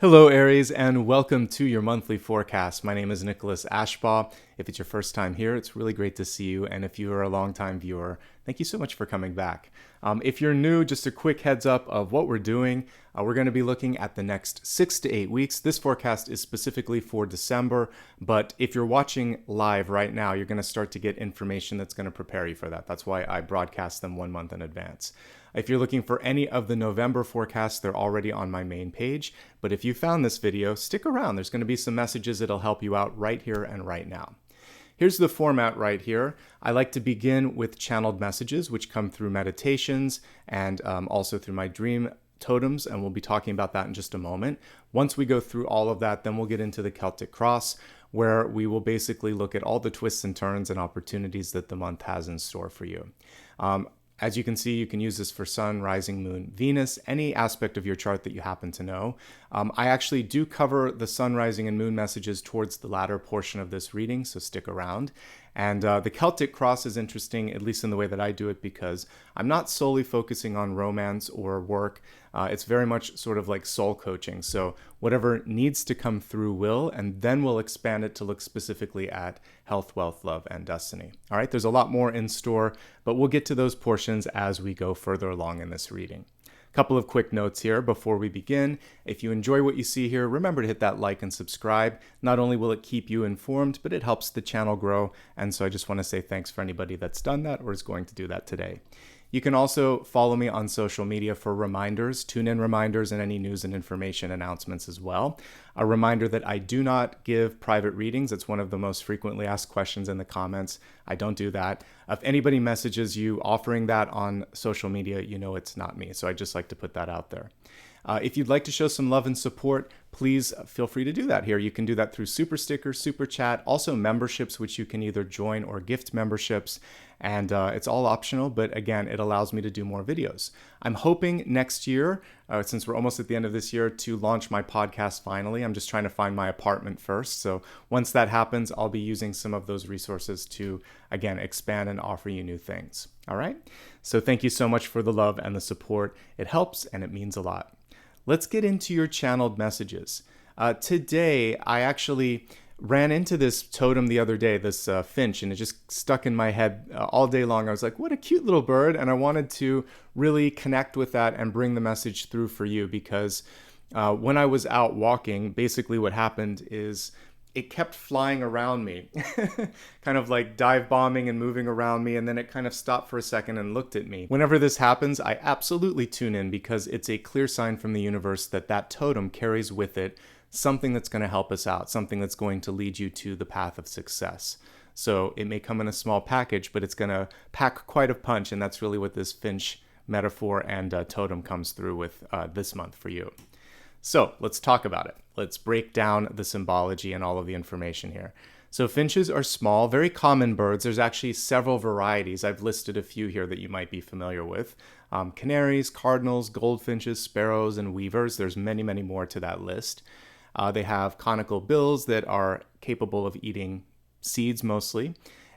Hello, Aries, and welcome to your monthly forecast. My name is Nicholas Ashbaugh. If it's your first time here, it's really great to see you. And if you are a longtime viewer, thank you so much for coming back. If you're new, just a quick heads up of what we're doing. We're going to be looking at the next 6 to 8 weeks. This forecast is specifically for December, but if you're watching live right now, you're going to start to get information that's going to prepare you for that. That's why I broadcast them 1 month in advance. If you're looking for any of the November forecasts, they're already on my main page. But if you found this video, stick around. There's going to be some messages that'll help you out right here and right now. Here's the format right here. I like to begin with channeled messages, which come through meditations and also through my dream totems, and we'll be talking about that in just a moment. Once we go through all of that, then we'll get into the Celtic Cross, where we will basically look at all the twists and turns and opportunities that the month has in store for you. As you can see, you can use this for Sun, Rising, Moon, Venus, any aspect of your chart that you happen to know. I actually do cover the Sun, Rising, and Moon messages towards the latter portion of this reading, so stick around. And the Celtic Cross is interesting, at least in the way that I do it, because I'm not solely focusing on romance or work. It's very much sort of like soul coaching. So whatever needs to come through will, and then we'll expand it to look specifically at health, wealth, love, and destiny. All right, there's a lot more in store, but we'll get to those portions as we go further along in this reading. Couple of quick notes here before we begin. If you enjoy what you see here, remember to hit that like and subscribe. Not only will it keep you informed, but it helps the channel grow. And so I just want to say thanks for anybody that's done that or is going to do that today. You can also follow me on social media for reminders, tune-in reminders, and any news and information announcements as well. A reminder that I do not give private readings. It's one of the most frequently asked questions in the comments. I don't do that. If anybody messages you offering that on social media, you know it's not me. So I just like to put that out there. If you'd like to show some love and support, please feel free to do that here. You can do that through SuperStickers, SuperChat, also memberships, which you can either join or gift memberships. And it's all optional, but again, it allows me to do more videos. I'm hoping next year, since we're almost at the end of this year, to launch my podcast finally. I'm just trying to find my apartment first. So once that happens, I'll be using some of those resources to, again, expand and offer you new things. All right? So thank you so much for the love and the support. It helps and it means a lot. Let's get into your channeled messages. Today, I actually ran into this totem the other day, this finch, and it just stuck in my head all day long. I was like, what a cute little bird. And I wanted to really connect with that and bring the message through for you because when I was out walking, basically what happened is it kept flying around me, kind of like dive bombing and moving around me. And then it kind of stopped for a second and looked at me. Whenever this happens, I absolutely tune in because it's a clear sign from the universe that that totem carries with it something that's going to help us out, something that's going to lead you to the path of success. So it may come in a small package, but it's going to pack quite a punch. And that's really what this finch metaphor and totem comes through with this month for you. So let's talk about it. Let's break down the symbology and all of the information here. So finches are small, very common birds. There's actually several varieties. I've listed a few here that you might be familiar with. Canaries, cardinals, goldfinches, sparrows, and weavers. There's many, many more to that list. They have conical bills that are capable of eating seeds mostly.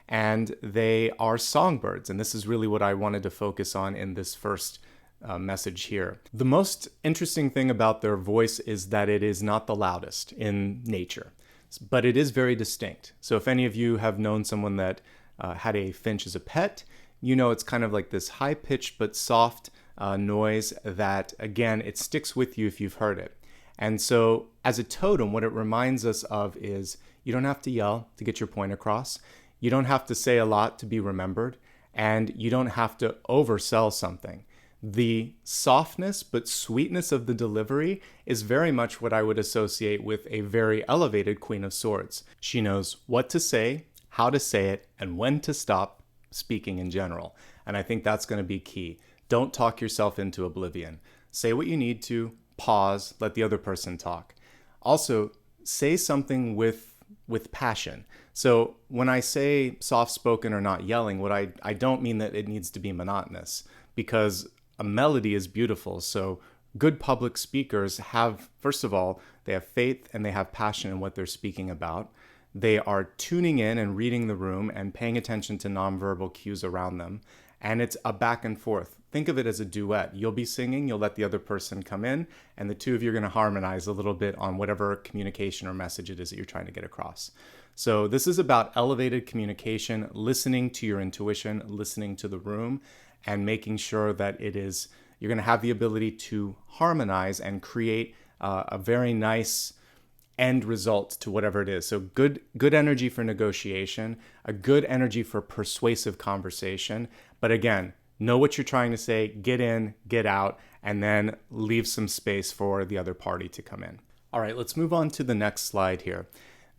And they are songbirds. And this is really what I wanted to focus on in this first message here. The most interesting thing about their voice is that it is not the loudest in nature, but it is very distinct. So if any of you have known someone that had a finch as a pet, you know it's kind of like this high-pitched but soft noise that, again, it sticks with you if you've heard it. And so as a totem, what it reminds us of is you don't have to yell to get your point across. You don't have to say a lot to be remembered, and you don't have to oversell something. The softness but sweetness of the delivery is very much what I would associate with a very elevated Queen of Swords. She knows what to say, how to say it, and when to stop speaking in general. And I think that's going to be key. Don't talk yourself into oblivion. Say what you need to, pause, let the other person talk. Also, say something with passion. So when I say soft-spoken or not yelling, I don't mean that it needs to be monotonous, because a melody is beautiful. So good public speakers have, first of all, they have faith and they have passion in what they're speaking about. They are tuning in and reading the room and paying attention to nonverbal cues around them. And it's a back and forth think of it as a duet. You'll be singing, you'll let the other person come in, and the two of you are going to harmonize a little bit on whatever communication or message it is that you're trying to get across. So this is about elevated communication, listening to your intuition, listening to the room, and making sure that you're going to have the ability to harmonize and create a very nice end result to whatever it is. So good energy for negotiation, a good energy for persuasive conversation. But again, know what you're trying to say, get in, get out, and then leave some space for the other party to come in. All right, let's move on to the next slide here.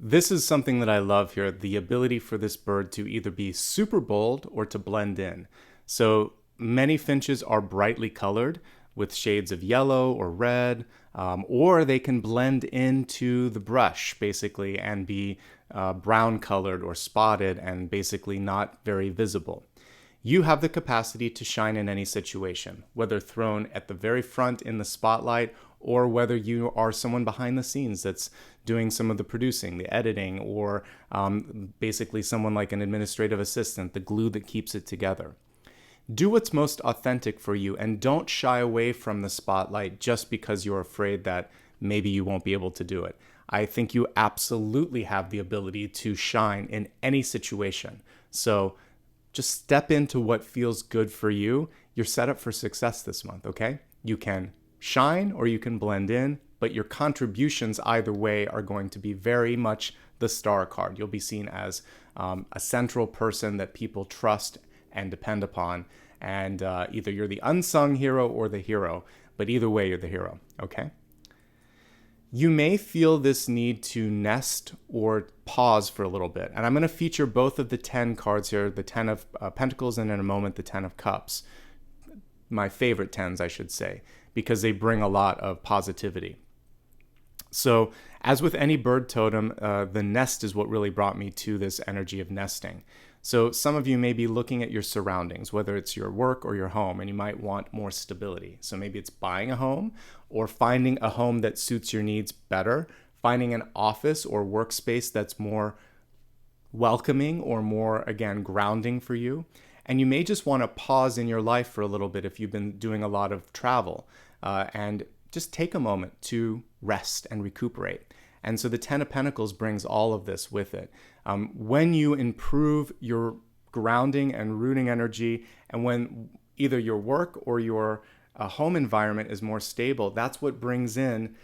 This is something that I love here, the ability for this bird to either be super bold or to blend in. So many finches are brightly colored with shades of yellow or red, or they can blend into the brush basically and be brown colored or spotted and basically not very visible. You have the capacity to shine in any situation, whether thrown at the very front in the spotlight or whether you are someone behind the scenes that's doing some of the producing, the editing, or basically someone like an administrative assistant, the glue that keeps it together. Do what's most authentic for you and don't shy away from the spotlight just because you're afraid that maybe you won't be able to do it. I think you absolutely have the ability to shine in any situation. So just step into what feels good for you. You're set up for success this month, okay? You can shine or you can blend in, but your contributions either way are going to be very much the star card. You'll be seen as a central person that people trust and depend upon, and either you're the unsung hero or the hero, but either way you're the hero, okay? You may feel this need to nest or pause for a little bit, and I'm going to feature both of the 10 cards here, the 10 of Pentacles and in a moment the 10 of Cups, my favorite 10s I should say, because they bring a lot of positivity. So as with any bird totem, the nest is what really brought me to this energy of nesting. So some of you may be looking at your surroundings, whether it's your work or your home, and you might want more stability. So maybe it's buying a home or finding a home that suits your needs better, finding an office or workspace that's more welcoming or more, again, grounding for you. And you may just want to pause in your life for a little bit if you've been doing a lot of travel and just take a moment to rest and recuperate. And so the 10 of Pentacles brings all of this with it. When you improve your grounding and rooting energy, and when either your work or your home environment is more stable, that's what brings in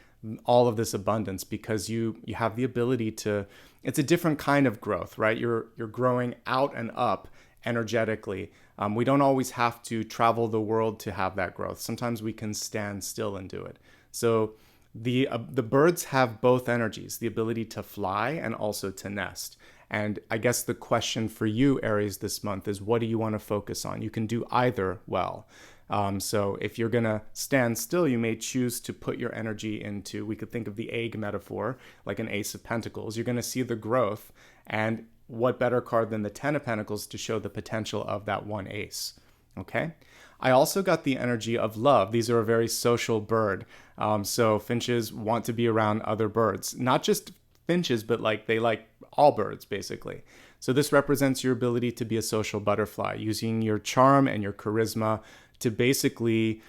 all of this abundance, because you have the ability to, it's a different kind of growth, right? You're growing out and up energetically. We don't always have to travel the world to have that growth. Sometimes we can stand still and do it. So the birds have both energies, the ability to fly and also to nest. And I guess the question for you, Aries, this month is, what do you want to focus on? You can do either well. So if you're going to stand still, you may choose to put your energy into, we could think of the egg metaphor, like an Ace of Pentacles. You're going to see the growth, and what better card than the 10 of Pentacles to show the potential of that one ace, okay? I also got the energy of love. These are a very social bird. So finches want to be around other birds, not just finches, but they like all birds, basically. So this represents your ability to be a social butterfly, using your charm and your charisma to basically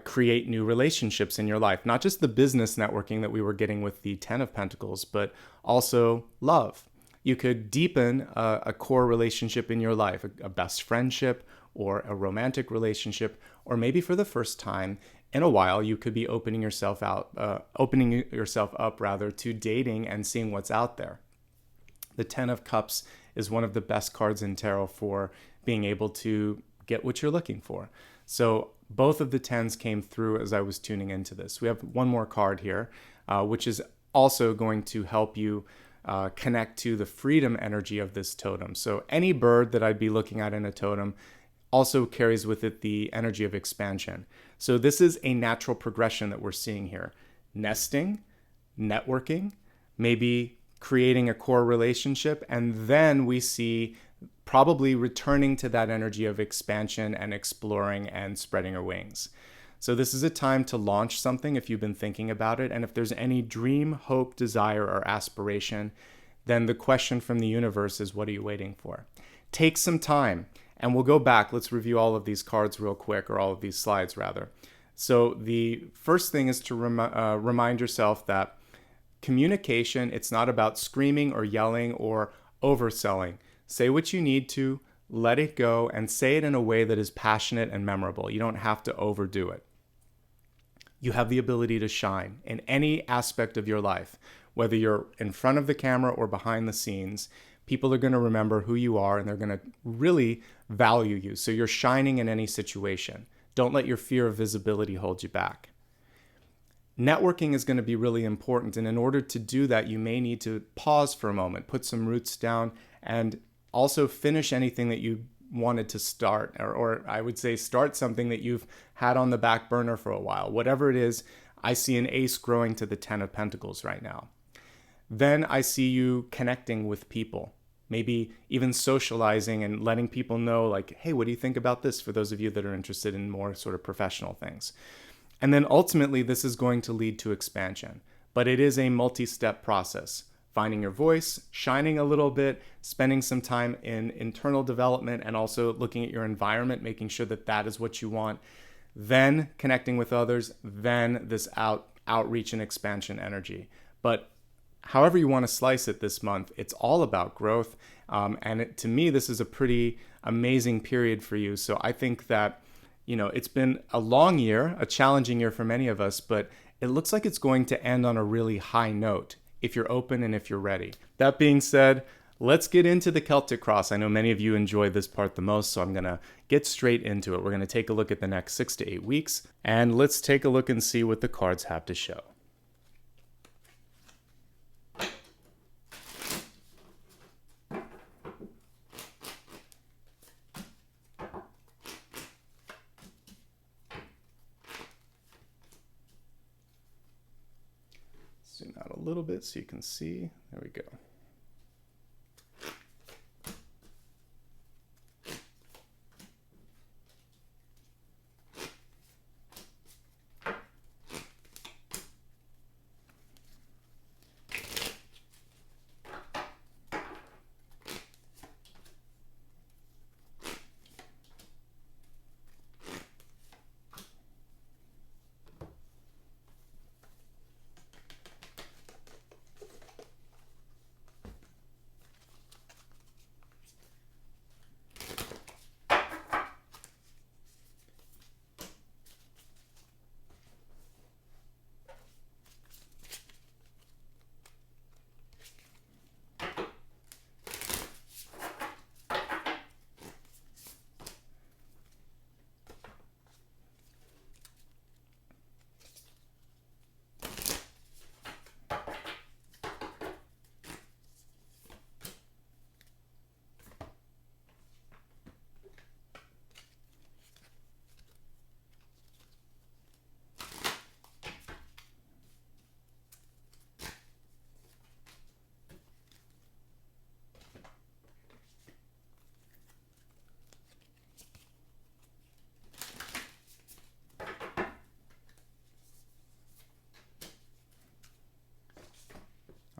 create new relationships in your life. Not just the business networking that we were getting with the 10 of Pentacles, but also love. You could deepen a core relationship in your life, a best friendship or a romantic relationship, or maybe for the first time in a while, you could be opening yourself up to dating and seeing what's out there. The 10 of Cups is one of the best cards in tarot for being able to get what you're looking for. So both of the 10s came through as I was tuning into this. We have one more card here, which is also going to help you connect to the freedom energy of this totem. So any bird that I'd be looking at in a totem also carries with it the energy of expansion. So this is a natural progression that we're seeing here. Nesting, networking, maybe creating a core relationship, and then we see probably returning to that energy of expansion and exploring and spreading our wings. So this is a time to launch something if you've been thinking about it. And if there's any dream, hope, desire, or aspiration, then the question from the universe is, what are you waiting for? Take some time And we'll go back. Let's review all of these cards real quick, or all of these slides rather. So the first thing is to remind yourself that communication, it's not about screaming or yelling or overselling. Say what you need to, let it go, and say it in a way that is passionate and memorable. You don't have to overdo it. You have the ability to shine in any aspect of your life, whether you're in front of the camera or behind the scenes. People are going to remember who you are, and they're going to really value you. So you're shining in any situation. Don't let your fear of visibility hold you back. Networking is going to be really important, and in order to do that, you may need to pause for a moment, put some roots down, and also finish anything that you wanted to start, or I would say start something that you've had on the back burner for a while. Whatever it is, I see an ace growing to the 10 of Pentacles right now. Then I see you connecting with people, maybe even socializing and letting people know, like, hey, what do you think about this, for those of you that are interested in more sort of professional things. And then ultimately, this is going to lead to expansion, but it is a multi-step process. Finding your voice, shining a little bit, spending some time in internal development, and also looking at your environment, making sure that that is what you want, then connecting with others, then this outreach and expansion energy. But however you want to slice it this month, it's all about growth. To me, this is a pretty amazing period for you. So I think that, it's been a long year, a challenging year for many of us, but it looks like it's going to end on a really high note if you're open and if you're ready. That being said, let's get into the Celtic Cross. I know many of you enjoy this part the most, so I'm going to get straight into it. We're going to take a look at the next 6 to 8 weeks, and let's take a look and see what the cards have to show. Zoom out a little bit so you can see. There we go.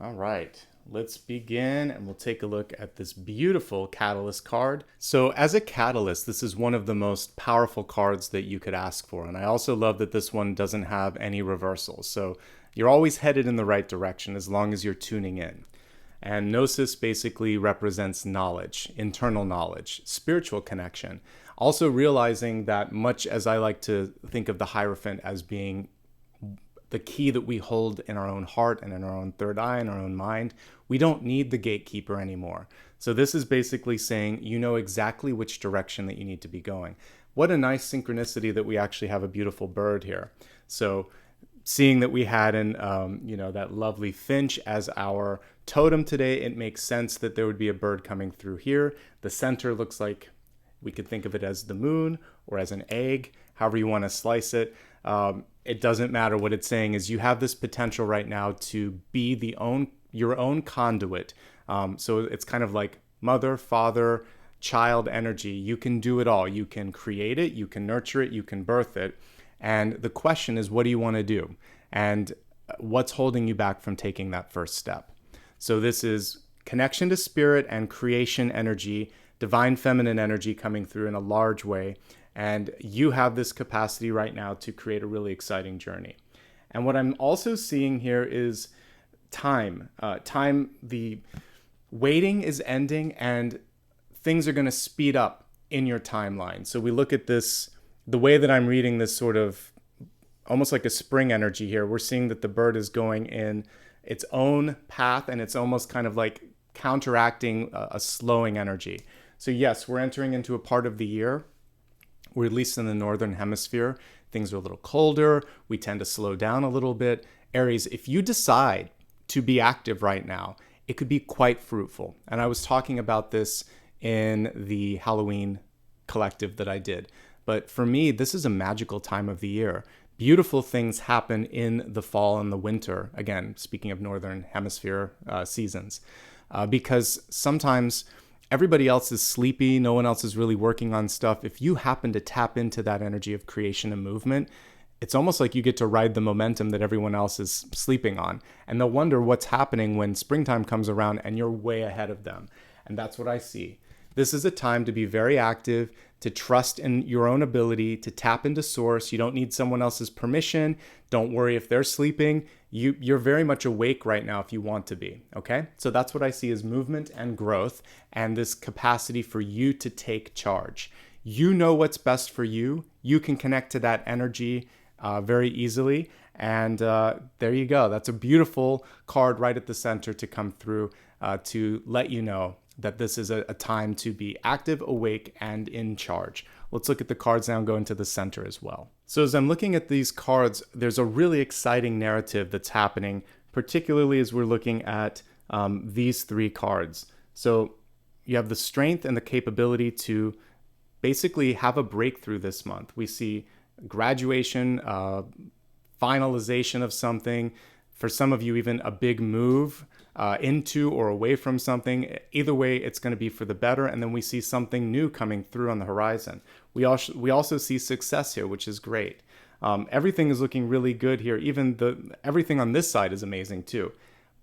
All right, let's begin, and we'll take a look at this beautiful Catalyst card. So as a Catalyst, this is one of the most powerful cards that you could ask for. And I also love that this one doesn't have any reversals. So you're always headed in the right direction as long as you're tuning in. And Gnosis basically represents knowledge, internal knowledge, spiritual connection. Also realizing that, much as I like to think of the Hierophant as being the key that we hold in our own heart and in our own third eye and our own mind, we don't need the gatekeeper anymore. So this is basically saying you know exactly which direction that you need to be going. What a nice synchronicity that we actually have a beautiful bird here. So seeing that we had that lovely finch as our totem today, it makes sense that there would be a bird coming through here. The center looks like we could think of it as the moon or as an egg, however you want to slice it. It doesn't matter. What it's saying is you have this potential right now to be your own conduit. So it's kind of like mother, father, child energy. You can do it all. You can create it, you can nurture it, you can birth it. And the question is, what do you want to do? And what's holding you back from taking that first step? So this is connection to spirit and creation energy, divine feminine energy coming through in a large way. And you have this capacity right now to create a really exciting journey. And what I'm also seeing here is time. The waiting is ending and things are going to speed up in your timeline. So we look at this, the way that I'm reading this sort of almost like a spring energy here. We're seeing that the bird is going in its own path and it's almost kind of like counteracting a slowing energy. So yes, we're entering into a part of the year where, at least in the northern hemisphere, things are a little colder. We tend to slow down a little bit. Aries, if you decide to be active right now, it could be quite fruitful. And I was talking about this in the Halloween collective that I did. But for me, this is a magical time of the year. Beautiful things happen in the fall and the winter. Again, speaking of northern hemisphere seasons, because sometimes everybody else is sleepy. No one else is really working on stuff. If you happen to tap into that energy of creation and movement, it's almost like you get to ride the momentum that everyone else is sleeping on. And they'll wonder what's happening when springtime comes around and you're way ahead of them. And that's what I see. This is a time to be very active, to trust in your own ability, to tap into source. You don't need someone else's permission. Don't worry if they're sleeping. You're very much awake right now if you want to be, okay? So that's what I see as movement and growth and this capacity for you to take charge. You know what's best for you. You can connect to that energy very easily. And there you go. That's a beautiful card right at the center to come through to let you know that this is a time to be active, awake, and in charge. Let's look at the cards now and go into the center as well. So as I'm looking at these cards, there's a really exciting narrative that's happening, particularly as we're looking at these three cards. So you have the strength and the capability to basically have a breakthrough this month. We see graduation, finalization of something. For some of you, even a big move into or away from something. Either way, it's going to be for the better. And then we see something new coming through on the horizon. We also see success here, which is great. Everything is looking really good here. Even everything on this side is amazing too.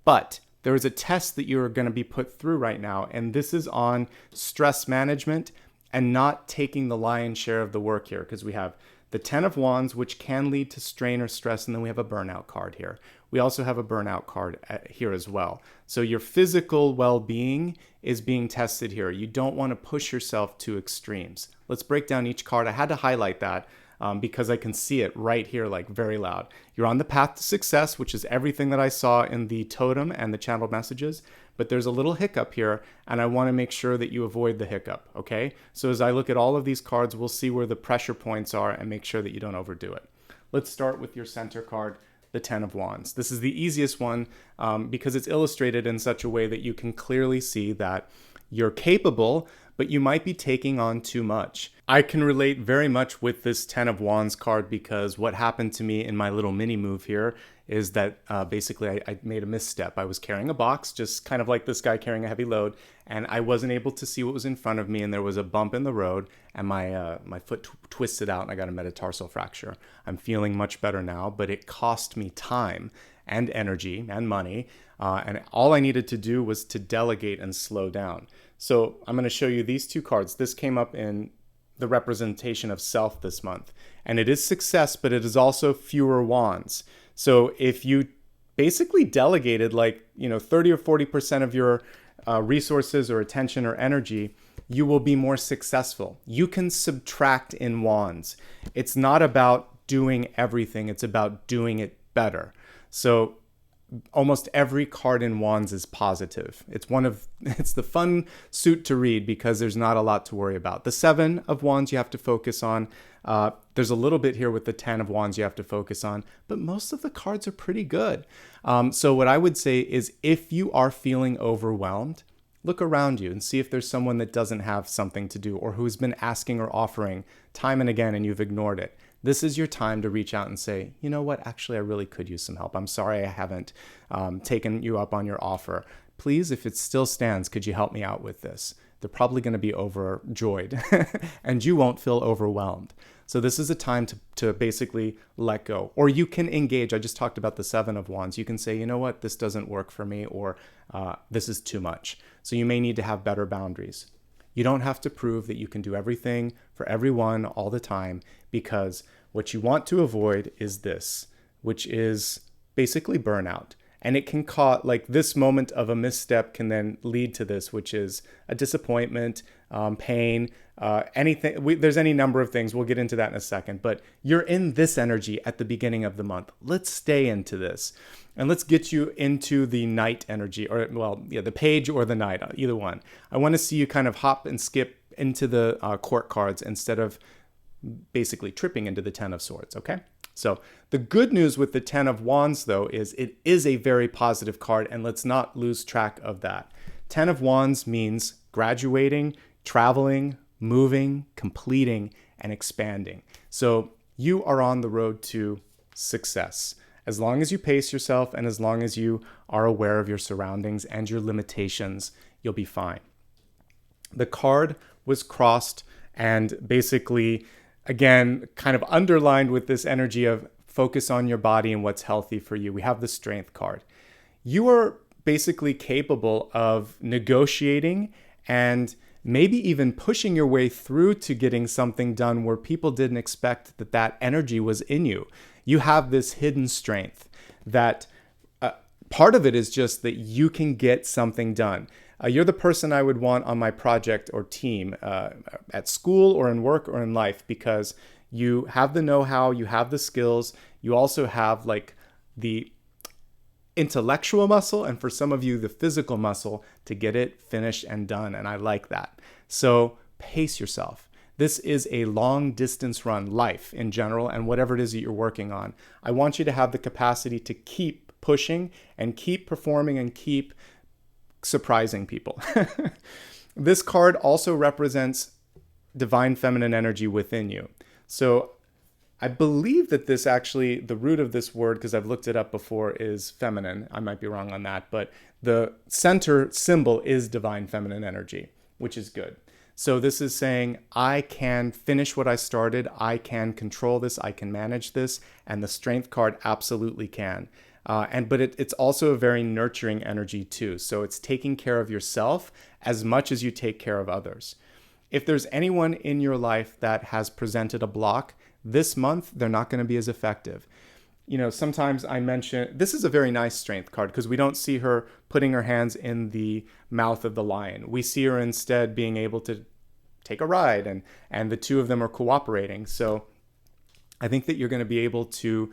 But there is a test that you're going to be put through right now. And this is on stress management and not taking the lion's share of the work here, because we have the 10 of Wands, which can lead to strain or stress, and then we have a burnout card here. We also have a burnout card here as well. So your physical well-being is being tested here. You don't want to push yourself to extremes. Let's break down each card. I had to highlight that because I can see it right here, like very loud. You're on the path to success, which is everything that I saw in the totem and the channeled messages. But there's a little hiccup here, and I want to make sure that you avoid the hiccup, okay? So as I look at all of these cards, we'll see where the pressure points are and make sure that you don't overdo it. Let's start with your center card, the 10 of Wands. This is the easiest one because it's illustrated in such a way that you can clearly see that you're capable, but you might be taking on too much. I can relate very much with this 10 of Wands card because what happened to me in my little mini move here is that basically I made a misstep. I was carrying a box, just kind of like this guy carrying a heavy load, and I wasn't able to see what was in front of me, and there was a bump in the road, and my foot twisted out, and I got a metatarsal fracture. I'm feeling much better now, but it cost me time and energy and money, and all I needed to do was to delegate and slow down. So I'm going to show you these two cards. This came up in the representation of self this month, and it is success, but it is also fewer wands. So if you basically delegated 30 or 40% of your resources or attention or energy, you will be more successful. You can subtract in wands. It's not about doing everything. It's about doing it better. So almost every card in wands is positive. It's the fun suit to read because there's not a lot to worry about. The 7 of wands you have to focus on. There's a little bit here with the 10 of wands you have to focus on, but most of the cards are pretty good. So what I would say is if you are feeling overwhelmed, look around you and see if there's someone that doesn't have something to do or who's been asking or offering time and again and you've ignored it. This is your time to reach out and say, you know what, actually, I really could use some help. I'm sorry I haven't taken you up on your offer. Please, if it still stands, could you help me out with this? They're probably going to be overjoyed and you won't feel overwhelmed. So this is a time to basically let go. Or you can engage. I just talked about the 7 of wands. You can say, you know what, this doesn't work for me, or this is too much. So you may need to have better boundaries. You don't have to prove that you can do everything for everyone all the time, because what you want to avoid is this, which is basically burnout. And it can cause, like, this moment of a misstep can then lead to this, which is a disappointment, pain, anything. There's any number of things. We'll get into that in a second. But you're in this energy at the beginning of the month. Let's stay into this. And let's get you into the night energy, or, well, yeah, the page or the night, either one. I want to see you kind of hop and skip into the court cards instead of basically tripping into the Ten of Swords, okay? So the good news with the Ten of Wands, though, is it is a very positive card, and let's not lose track of that. Ten of Wands means graduating, traveling, moving, completing, and expanding. So you are on the road to success. As long as you pace yourself and as long as you are aware of your surroundings and your limitations, you'll be fine. The card was crossed and basically, again, kind of underlined with this energy of focus on your body and what's healthy for you. We have the Strength card. You are basically capable of negotiating and maybe even pushing your way through to getting something done where people didn't expect that that energy was in you. You have this hidden strength that part of it is just that you can get something done. You're the person I would want on my project or team at school or in work or in life, because you have the know-how, you have the skills, you also have like the intellectual muscle, and for some of you, the physical muscle to get it finished and done. And I like that. So pace yourself. This is a long distance run, life in general, and whatever it is that you're working on. I want you to have the capacity to keep pushing and keep performing and keep surprising people. This card also represents divine feminine energy within you. So I believe that this actually, the root of this word, because I've looked it up before, is feminine. I might be wrong on that, but the center symbol is divine feminine energy, which is good. So this is saying, I can finish what I started, I can control this, I can manage this, and the Strength card absolutely can. But it's also a very nurturing energy too. So it's taking care of yourself as much as you take care of others. If there's anyone in your life that has presented a block, this month, they're not going to be as effective. You know, sometimes I mention, this is a very nice Strength card because we don't see her putting her hands in the mouth of the lion. We see her instead being able to take a ride, and the two of them are cooperating. So I think that you're going to be able to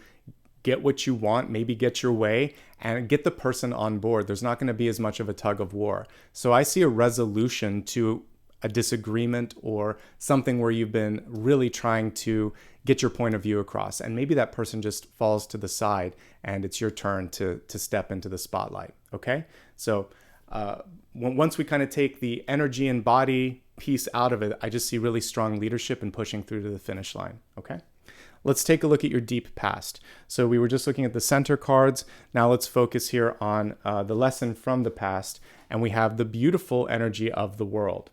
get what you want, maybe get your way, and get the person on board. There's not going to be as much of a tug of war. So I see a resolution to a disagreement or something where you've been really trying to get your point of view across. And maybe that person just falls to the side and it's your turn to step into the spotlight. Okay? So once we kind of take the energy and body piece out of it, I just see really strong leadership and pushing through to the finish line. Okay? Let's take a look at your deep past. So we were just looking at the center cards. Now let's focus here on the lesson from the past. And we have the beautiful energy of the world.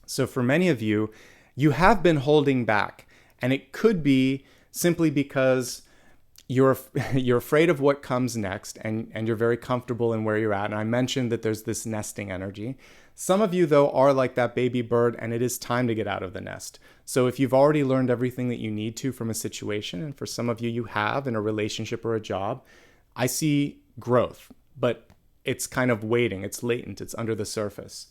So for many of you, you have been holding back. And it could be simply because you're afraid of what comes next, and you're very comfortable in where you're at. And I mentioned that there's this nesting energy. Some of you, though, are like that baby bird, and it is time to get out of the nest. So if you've already learned everything that you need to from a situation, and for some of you, you have in a relationship or a job, I see growth, but it's kind of waiting. It's latent. It's under the surface.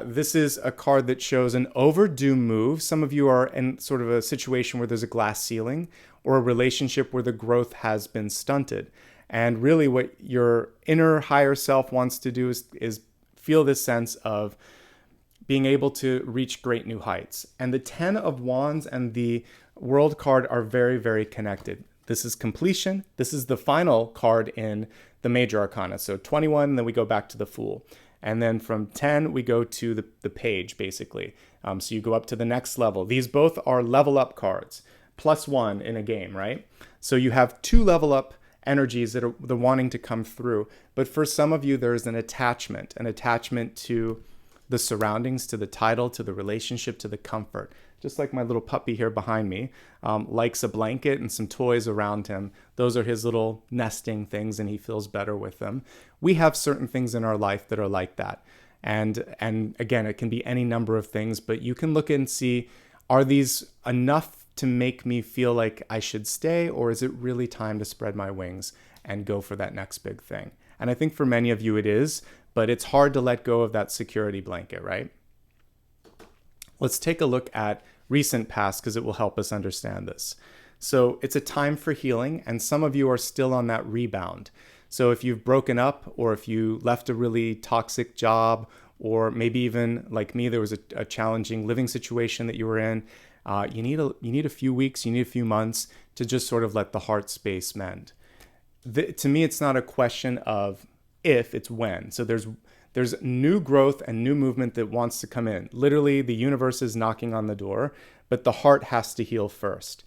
This is a card that shows an overdue move. Some of you are in sort of a situation where there's a glass ceiling, or a relationship where the growth has been stunted. And really what your inner higher self wants to do is feel this sense of being able to reach great new heights. And the 10 of Wands and the World card are very, very connected. This is completion. This is the final card in the major arcana. So 21, then we go back to the Fool. And then from 10, we go to the Page, basically. So you go up to the next level. These both are level up cards, +1 in a game, right? So you have 2 level up energies that are the wanting to come through. But for some of you, there's an attachment to the surroundings, to the title, to the relationship, to the comfort. Just like my little puppy here behind me likes a blanket and some toys around him. Those are his little nesting things, and he feels better with them. We have certain things in our life that are like that. And again, it can be any number of things, but you can look and see, are these enough to make me feel like I should stay, or is it really time to spread my wings and go for that next big thing? And I think for many of you it is, but it's hard to let go of that security blanket, right? Let's take a look at recent past because it will help us understand this. So it's a time for healing, and some of you are still on that rebound. So if you've broken up, or if you left a really toxic job, or maybe even like me, there was a challenging living situation that you were in, you need a few weeks, you need a few months to just sort of let the heart space mend. To me, it's not a question of if, it's when. So there's new growth and new movement that wants to come in. Literally, the universe is knocking on the door, but the heart has to heal first.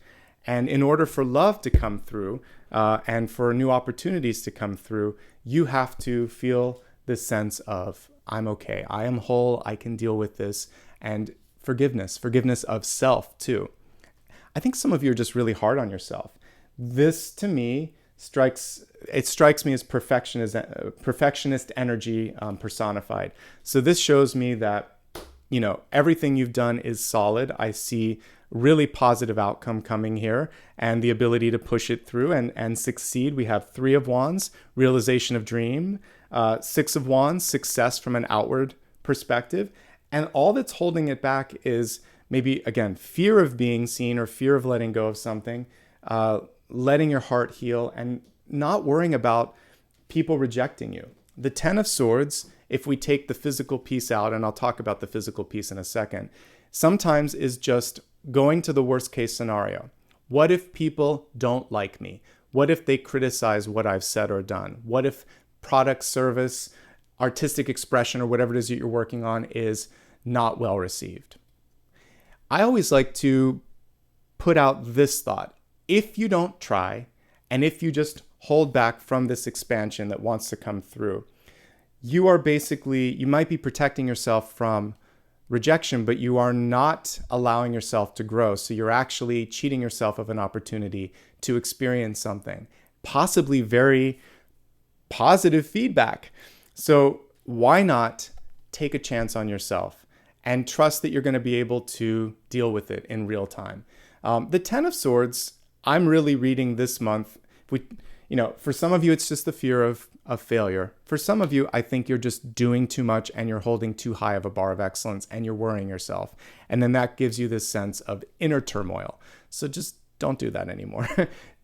And in order for love to come through and for new opportunities to come through, you have to feel this sense of, I'm okay, I am whole, I can deal with this, and forgiveness of self too. I think some of you are just really hard on yourself. This, to me, strikes me as perfectionist energy personified. So this shows me that, everything you've done is solid. I see really positive outcome coming here and the ability to push it through and succeed. We have 3 of Wands, realization of dream, 6 of Wands, success from an outward perspective. And all that's holding it back is maybe, again, fear of being seen or fear of letting go of something, letting your heart heal, and not worrying about people rejecting you. The 10 of Swords, if we take the physical piece out, and I'll talk about the physical piece in a second, sometimes is just going to the worst case scenario. What if people don't like me? What if they criticize what I've said or done? What if product, service, artistic expression, or whatever it is that you're working on is not well received? I always like to put out this thought. If you don't try, and if you just hold back from this expansion that wants to come through, you might be protecting yourself from rejection, but you are not allowing yourself to grow. So you're actually cheating yourself of an opportunity to experience something, possibly very positive feedback. So why not take a chance on yourself and trust that you're going to be able to deal with it in real time? The 10 of Swords, I'm really reading this month. For some of you, it's just the fear of failure. For some of you, I think you're just doing too much and you're holding too high of a bar of excellence and you're worrying yourself. And then that gives you this sense of inner turmoil. So just don't do that anymore.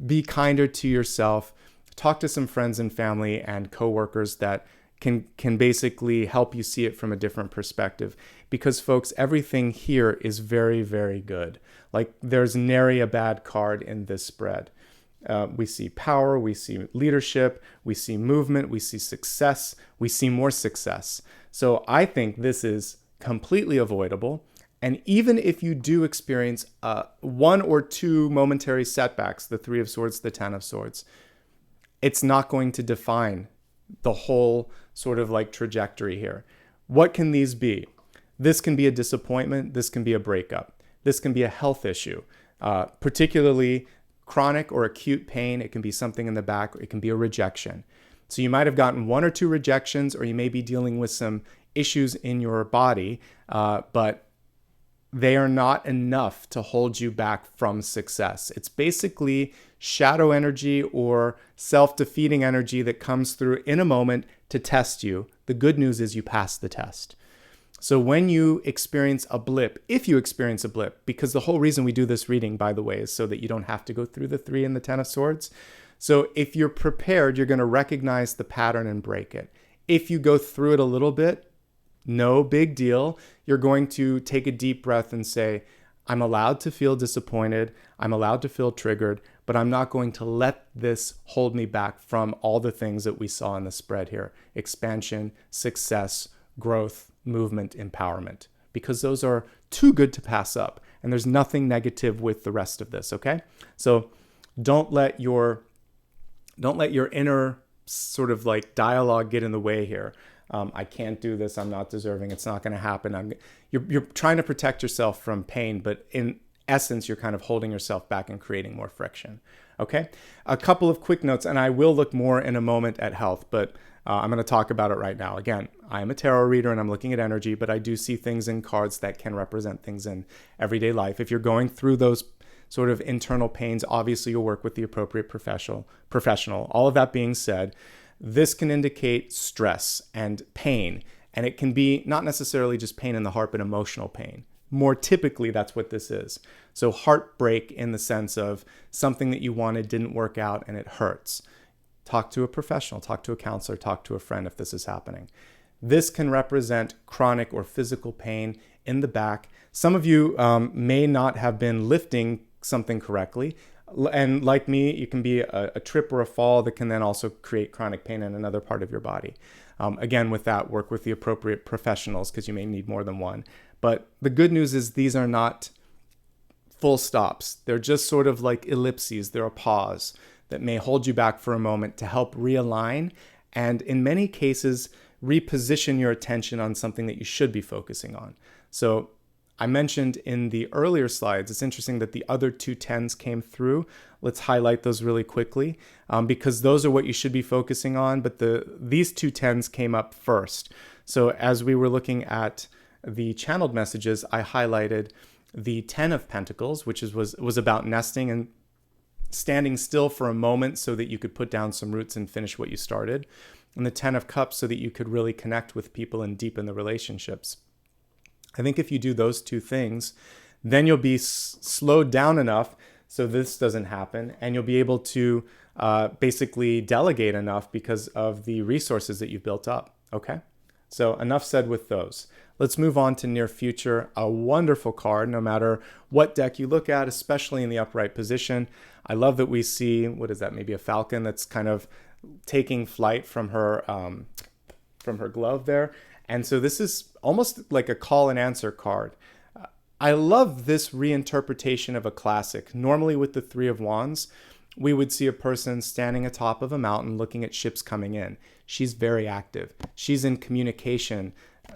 Be kinder to yourself. Talk to some friends and family and coworkers that can basically help you see it from a different perspective. Because folks, everything here is very, very good. Like, there's nary a bad card in this spread. We see power, we see leadership, we see movement, we see success, we see more success. So I think this is completely avoidable. And even if you do experience 1 or 2 momentary setbacks, the 3 of Swords, the 10 of Swords, it's not going to define the whole sort of like trajectory here. What can these be? This can be a disappointment. This can be a breakup. This can be a health issue, particularly chronic or acute pain. It can be something in the back. It can be a rejection. So you might have gotten 1 or 2 rejections, or you may be dealing with some issues in your body, but they are not enough to hold you back from success. It's basically shadow energy or self-defeating energy that comes through in a moment to test you. The good news is you pass the test. So when you experience a blip, if you experience a blip, because the whole reason we do this reading, by the way, is so that you don't have to go through the 3 and the 10 of Swords. So if you're prepared, you're going to recognize the pattern and break it. If you go through it a little bit, no big deal. You're going to take a deep breath and say, I'm allowed to feel disappointed. I'm allowed to feel triggered, but I'm not going to let this hold me back from all the things that we saw in the spread here. Expansion, success, growth, movement, empowerment, because those are too good to pass up. And there's nothing negative with the rest of this, okay? So don't let your inner sort of like dialogue get in the way here. I can't do this. I'm not deserving. It's not going to happen. You're trying to protect yourself from pain, but in essence, you're kind of holding yourself back and creating more friction. Okay, a couple of quick notes, and I will look more in a moment at health, but I'm going to talk about it right now. Again, I am a tarot reader and I'm looking at energy, but I do see things in cards that can represent things in everyday life. If you're going through those sort of internal pains, obviously you'll work with the appropriate professional. All of that being said, this can indicate stress and pain, and it can be not necessarily just pain in the heart, but emotional pain. More typically, that's what this is. So heartbreak in the sense of something that you wanted didn't work out and it hurts. Talk to a professional, talk to a counselor, talk to a friend if this is happening. This can represent chronic or physical pain in the back. Some of you may not have been lifting something correctly. And like me, it can be a trip or a fall that can then also create chronic pain in another part of your body. Again, with that, work with the appropriate professionals because you may need more than one. But the good news is these are not full stops. They're just sort of like ellipses. They're a pause that may hold you back for a moment to help realign and in many cases, reposition your attention on something that you should be focusing on. So I mentioned in the earlier slides, it's interesting that the other two 10s came through. Let's highlight those really quickly because those are what you should be focusing on, but these two 10s came up first. So as we were looking at the channeled messages, I highlighted the 10 of Pentacles, which was about nesting and standing still for a moment so that you could put down some roots and finish what you started. And the 10 of Cups so that you could really connect with people and deepen the relationships. I think if you do those two things, then you'll be slowed down enough so this doesn't happen, and you'll be able to basically delegate enough because of the resources that you've built up, okay? So enough said with those. Let's move on to near future, a wonderful card, no matter what deck you look at, especially in the upright position. I love that we see, what is that, maybe a falcon that's kind of taking flight from her glove there. And so this is almost like a call and answer card. I love this reinterpretation of a classic. Normally with the Three of Wands, we would see a person standing atop of a mountain looking at ships coming in. She's very active. She's in communication.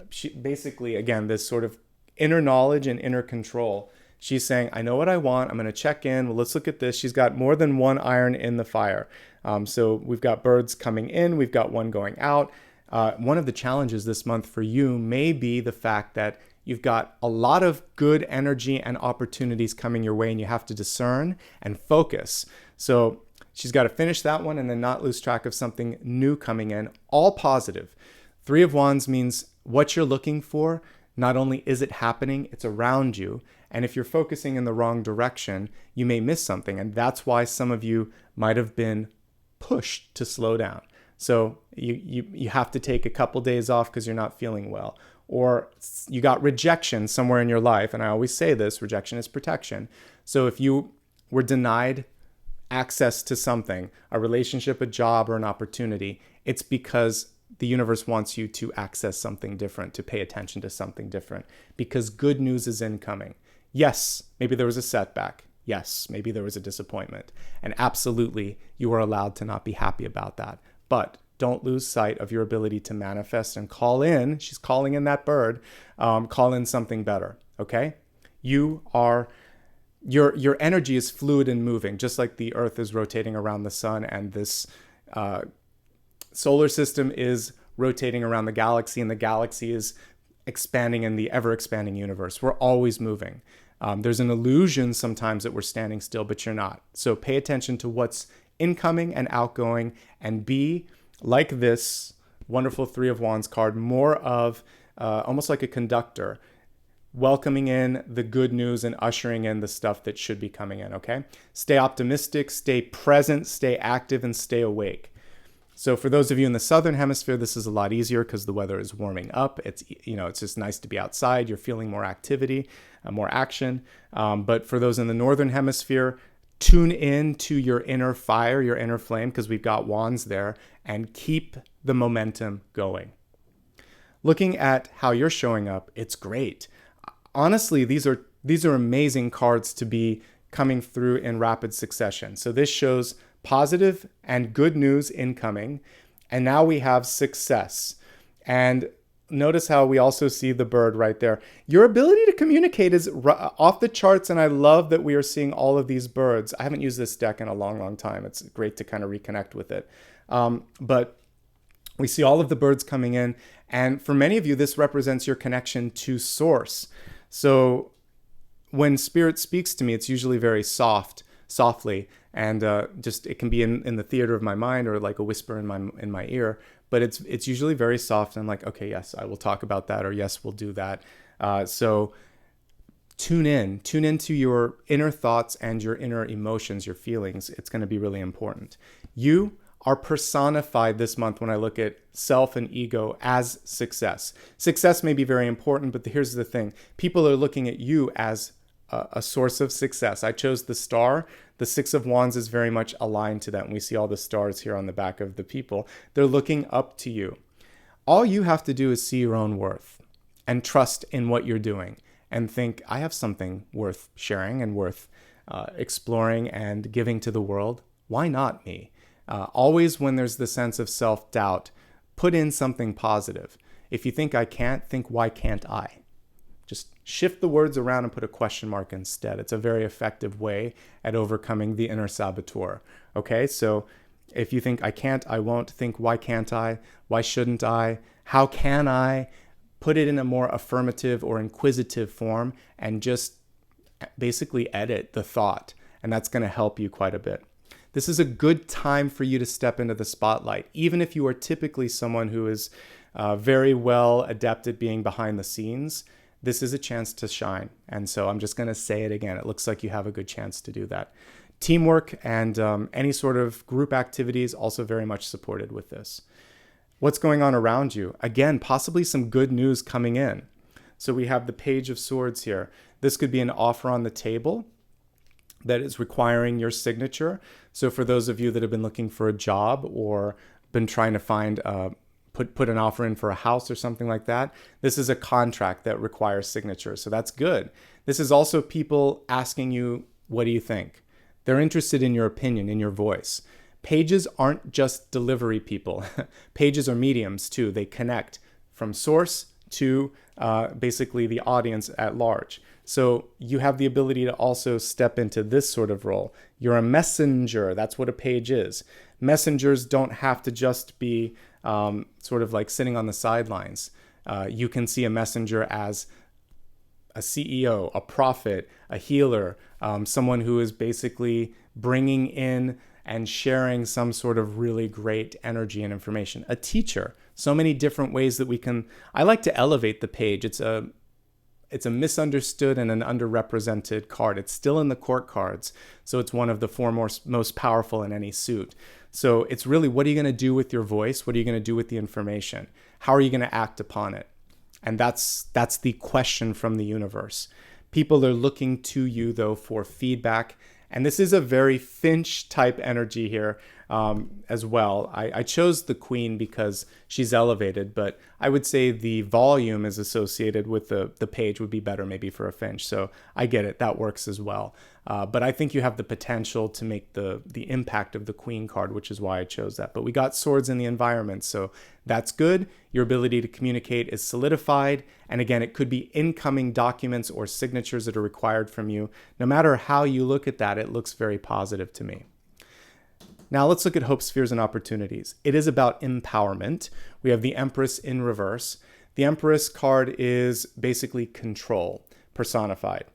She basically, again, this sort of inner knowledge and inner control. She's saying, I know what I want. I'm going to check in. Well, let's look at this. She's got more than one iron in the fire. So we've got birds coming in. We've got one going out. One of the challenges this month for you may be the fact that you've got a lot of good energy and opportunities coming your way, and you have to discern and focus. So she's got to finish that one and then not lose track of something new coming in, all positive. Three of Wands means what you're looking for, not only is it happening, it's around you. And if you're focusing in the wrong direction, you may miss something. And that's why some of you might have been pushed to slow down. So you have to take a couple days off because you're not feeling well. Or you got rejection somewhere in your life. And I always say this, rejection is protection. So if you were denied access to something, a relationship, a job, or an opportunity, it's because the universe wants you to access something different, to pay attention to something different, because good news is incoming. Yes, maybe there was a setback. Yes, maybe there was a disappointment. And absolutely, you are allowed to not be happy about that. But don't lose sight of your ability to manifest and call in. She's calling in that bird. Call in something better, okay? Your energy is fluid and moving, just like the earth is rotating around the sun, and this solar system is rotating around the galaxy, and the galaxy is expanding in the ever-expanding universe. We're always moving. There's an illusion sometimes that we're standing still, but you're not. So pay attention to what's incoming and outgoing, and be like this wonderful Three of Wands card, more of almost like a conductor, welcoming in the good news and ushering in the stuff that should be coming in, okay? Stay optimistic, stay present, stay active, and stay awake. So for those of you in the southern hemisphere, this is a lot easier because the weather is warming up. It's just nice to be outside. You're feeling more activity, more action. But for those in the northern hemisphere, tune in to your inner fire, your inner flame, because we've got wands there, and keep the momentum going. Looking at how you're showing up, it's great. Honestly, these are amazing cards to be coming through in rapid succession. So this shows positive and good news incoming, and now we have success. And notice how we also see the bird right there. Your ability to communicate is off the charts, and I love that we are seeing all of these birds. I haven't used this deck in a long, long time. It's great to kind of reconnect with it. But we see all of the birds coming in, and for many of you, this represents your connection to Source. So when Spirit speaks to me, it's usually very softly, and just it can be in the theater of my mind or like a whisper in my ear. But it's usually very soft. And I'm like, okay, yes, I will talk about that, or yes, we'll do that. So tune into your inner thoughts and your inner emotions, your feelings. It's going to be really important. You are personified this month when I look at self and ego as success. Success may be very important, but here's the thing. People are looking at you as a source of success. I chose the star. The Six of Wands is very much aligned to that. And we see all the stars here on the back of the people. They're looking up to you. All you have to do is see your own worth and trust in what you're doing and think, I have something worth sharing and worth exploring and giving to the world. Why not me? Always when there's the sense of self-doubt, put in something positive. If you think I can't, think, why can't I? Just shift the words around and put a question mark instead. It's a very effective way at overcoming the inner saboteur. Okay, so if you think I can't, I won't, think why can't I? Why shouldn't I? How can I? Put it in a more affirmative or inquisitive form and just basically edit the thought. And that's going to help you quite a bit. This is a good time for you to step into the spotlight, even if you are typically someone who is very well adept at being behind the scenes. This is a chance to shine. And so I'm just going to say it again. It looks like you have a good chance to do that. Teamwork and any sort of group activities also very much supported with this. What's going on around you? Again, possibly some good news coming in. So we have the Page of Swords here. This could be an offer on the table that is requiring your signature. So for those of you that have been looking for a job or been trying to find put an offer in for a house or something like that, this is a contract that requires signature. So that's good. This is also people asking you, what do you think? They're interested in your opinion, in your voice. Pages aren't just delivery people. Pages are mediums too. They connect from source to basically the audience at large. So you have the ability to also step into this sort of role. You're a messenger. That's what a page is. Messengers don't have to just be sort of like sitting on the sidelines. You can see a messenger as a CEO, a prophet, a healer, someone who is basically bringing in and sharing some sort of really great energy and information. A teacher. So many different ways that we can. I like to elevate the page. It's a misunderstood and an underrepresented card. It's still in the court cards, so it's one of the four most powerful in any suit. So it's really, what are you going to do with your voice? What are you going to do with the information? How are you going to act upon it? And that's the question from the universe. People are looking to you, though, for feedback. And this is a very Finch type energy here as well. I chose the Queen because she's elevated, but I would say the volume is associated with the page would be better maybe for a Finch. So I get it. That works as well. But I think you have the potential to make the impact of the Queen card, which is why I chose that. But we got swords in the environment, so that's good. Your ability to communicate is solidified. And again, it could be incoming documents or signatures that are required from you. No matter how you look at that, it looks very positive to me. Now let's look at hopes, fears, and opportunities. It is about empowerment. We have the Empress in reverse. The Empress card is basically control personified.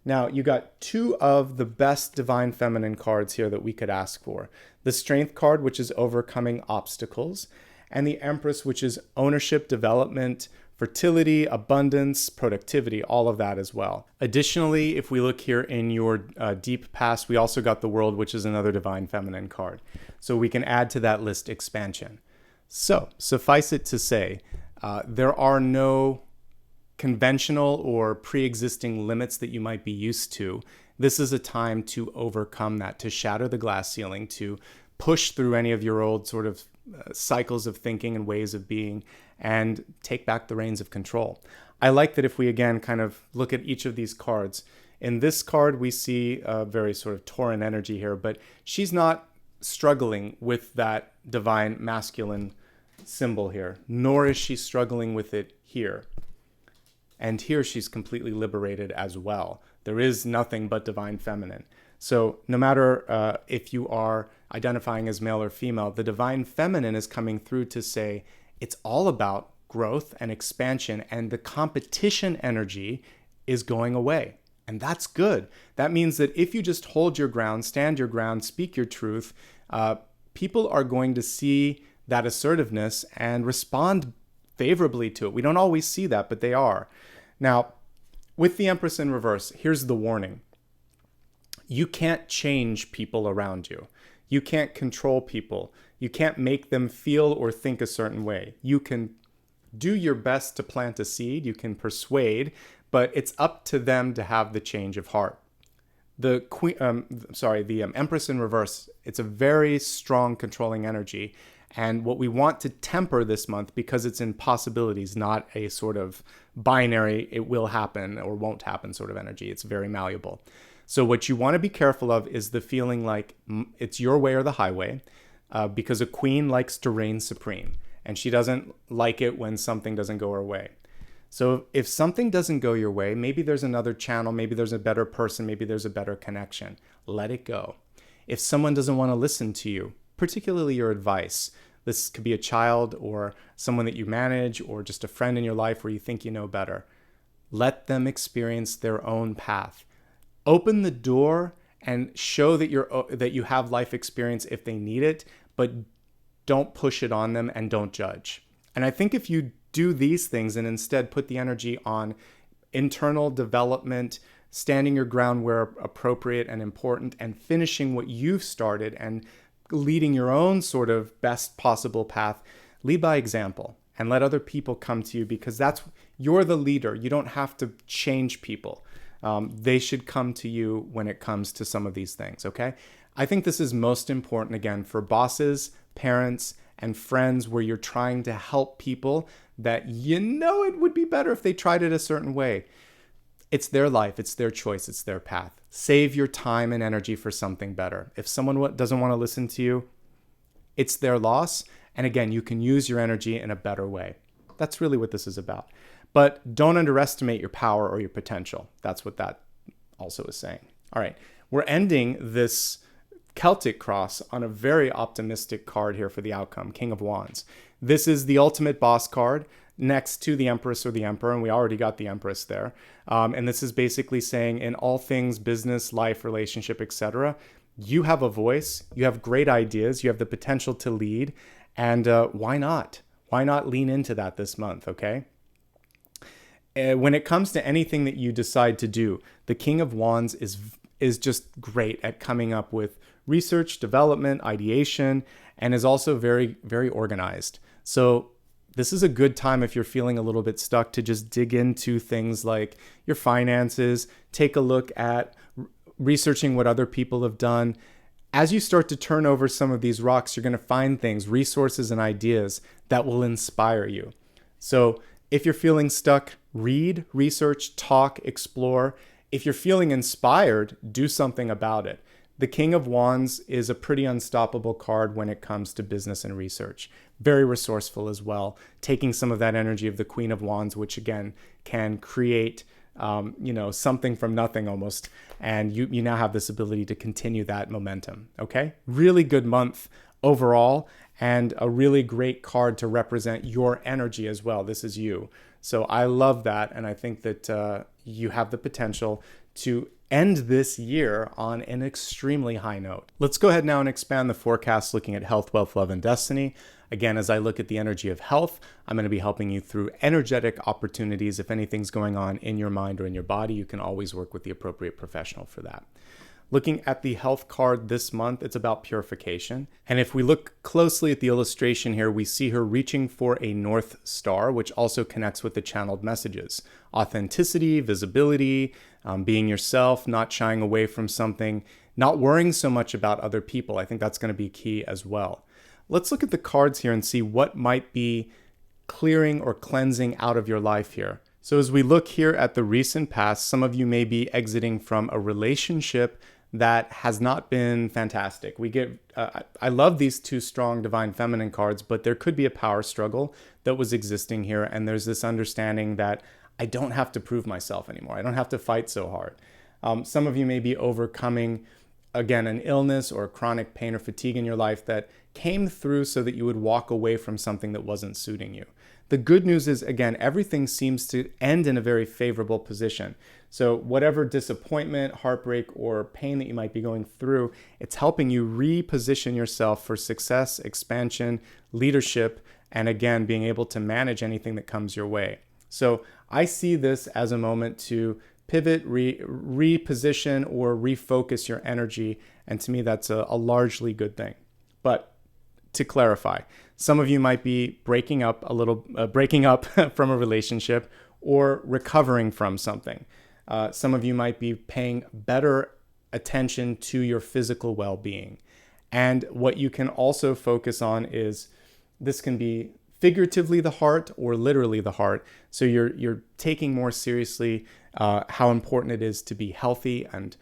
Now, you got two of the best Divine Feminine cards here that we could ask for. The Strength card, which is overcoming obstacles, and the Empress, which is ownership, development, fertility, abundance, productivity, all of that as well. Additionally, if we look here in your deep past, we also got the World, which is another Divine Feminine card. So we can add to that list expansion. So suffice it to say, there are no conventional or pre-existing limits that you might be used to. This is a time to overcome that, to shatter the glass ceiling, to push through any of your old sort of cycles of thinking and ways of being, and take back the reins of control. I like that if we again kind of look at each of these cards. In this card, we see a very sort of Tauran energy here, but she's not struggling with that divine masculine symbol here, nor is she struggling with it here. And here she's completely liberated as well. There is nothing but divine feminine. So no matter if you are identifying as male or female, the divine feminine is coming through to say it's all about growth and expansion, and the competition energy is going away. And that's good. That means that if you just hold your ground, stand your ground, speak your truth, people are going to see that assertiveness and respond favorably to it. We don't always see that, but they are. Now, with the Empress in reverse, here's the warning. You can't change people around you. You can't control people. You can't make them feel or think a certain way. You can do your best to plant a seed. You can persuade, but it's up to them to have the change of heart. The Empress in reverse, it's a very strong controlling energy. And what we want to temper this month, because it's in possibilities, not a sort of binary, it will happen or won't happen sort of energy. It's very malleable. So what you want to be careful of is the feeling like it's your way or the highway, because a queen likes to reign supreme, and she doesn't like it when something doesn't go her way. So if something doesn't go your way, maybe there's another channel, maybe there's a better person, maybe there's a better connection. Let it go. If someone doesn't want to listen to you, particularly your advice, this could be a child or someone that you manage or just a friend in your life where you think you know better. Let them experience their own path. Open the door and show that you have life experience if they need it, but don't push it on them and don't judge. And I think if you do these things and instead put the energy on internal development, standing your ground where appropriate and important, and finishing what you've started and leading your own sort of best possible path, lead by example and let other people come to you, because you're the leader. You don't have to change people. They should come to you when it comes to some of these things, okay? I think this is most important, again, for bosses, parents, and friends where you're trying to help people that it would be better if they tried it a certain way. It's their life, it's their choice, it's their path. Save your time and energy for something better. If someone doesn't want to listen to you, it's their loss. And again, you can use your energy in a better way. That's really what this is about. But don't underestimate your power or your potential. That's what that also is saying. All right, we're ending this Celtic Cross on a very optimistic card here for the outcome, King of Wands. This is the ultimate boss card next to the Empress or the Emperor, and we already got the Empress there. And this is basically saying in all things business, life, relationship, etc., you have a voice, you have great ideas, you have the potential to lead, and why not? Why not lean into that this month, okay? When it comes to anything that you decide to do, the King of Wands is just great at coming up with research, development, ideation, and is also very, very organized. So this is a good time if you're feeling a little bit stuck to just dig into things like your finances, take a look at researching what other people have done. As you start to turn over some of these rocks, you're going to find things, resources, and ideas that will inspire you. So if you're feeling stuck, read, research, talk, explore. If you're feeling inspired, do something about it. The King of Wands is a pretty unstoppable card when it comes to business and research. Very resourceful as well, taking some of that energy of the Queen of Wands, which again can create something from nothing almost. And you now have this ability to continue that momentum, okay? Really good month overall, and a really great card to represent your energy as well. This is you. So I love that, and I think that you have the potential to end this year on an extremely high note. Let's go ahead now and expand the forecast looking at health, wealth, love, and destiny. Again, as I look at the energy of health, I'm going to be helping you through energetic opportunities. If anything's going on in your mind or in your body, you can always work with the appropriate professional for that. Looking at the health card this month, it's about purification. And if we look closely at the illustration here, we see her reaching for a North Star, which also connects with the channeled messages. Authenticity, visibility, being yourself, not shying away from something, not worrying so much about other people. I think that's going to be key as well. Let's look at the cards here and see what might be clearing or cleansing out of your life here. So as we look here at the recent past, some of you may be exiting from a relationship that has not been fantastic. We get, I love these two strong divine feminine cards, but there could be a power struggle that was existing here. And there's this understanding that I don't have to prove myself anymore. I don't have to fight so hard. Some of you may be overcoming, again, an illness or chronic pain or fatigue in your life that came through so that you would walk away from something that wasn't suiting you. The good news is, again, everything seems to end in a very favorable position. So whatever disappointment, heartbreak, or pain that you might be going through, it's helping you reposition yourself for success, expansion, leadership, and again, being able to manage anything that comes your way. So I see this as a moment to pivot, reposition, or refocus your energy. And to me, that's a largely good thing. But to clarify, some of you might be breaking up from a relationship or recovering from something. Some of you might be paying better attention to your physical well-being. And what you can also focus on is, this can be figuratively the heart or literally the heart. So you're taking more seriously how important it is to be healthy and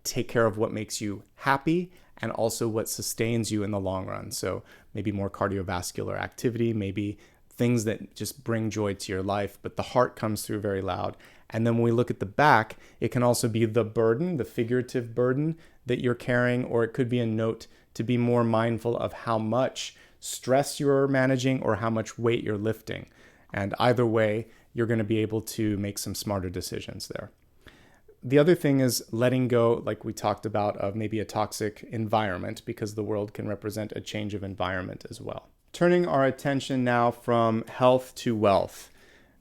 take care of what makes you happy and also what sustains you in the long run. So maybe more cardiovascular activity, maybe things that just bring joy to your life, but the heart comes through very loud. And then when we look at the back, it can also be the burden, the figurative burden that you're carrying, or it could be a note to be more mindful of how much stress you're managing or how much weight you're lifting. And either way, you're going to be able to make some smarter decisions there. The other thing is letting go, like we talked about, of maybe a toxic environment, because the world can represent a change of environment as well. Turning our attention now from health to wealth,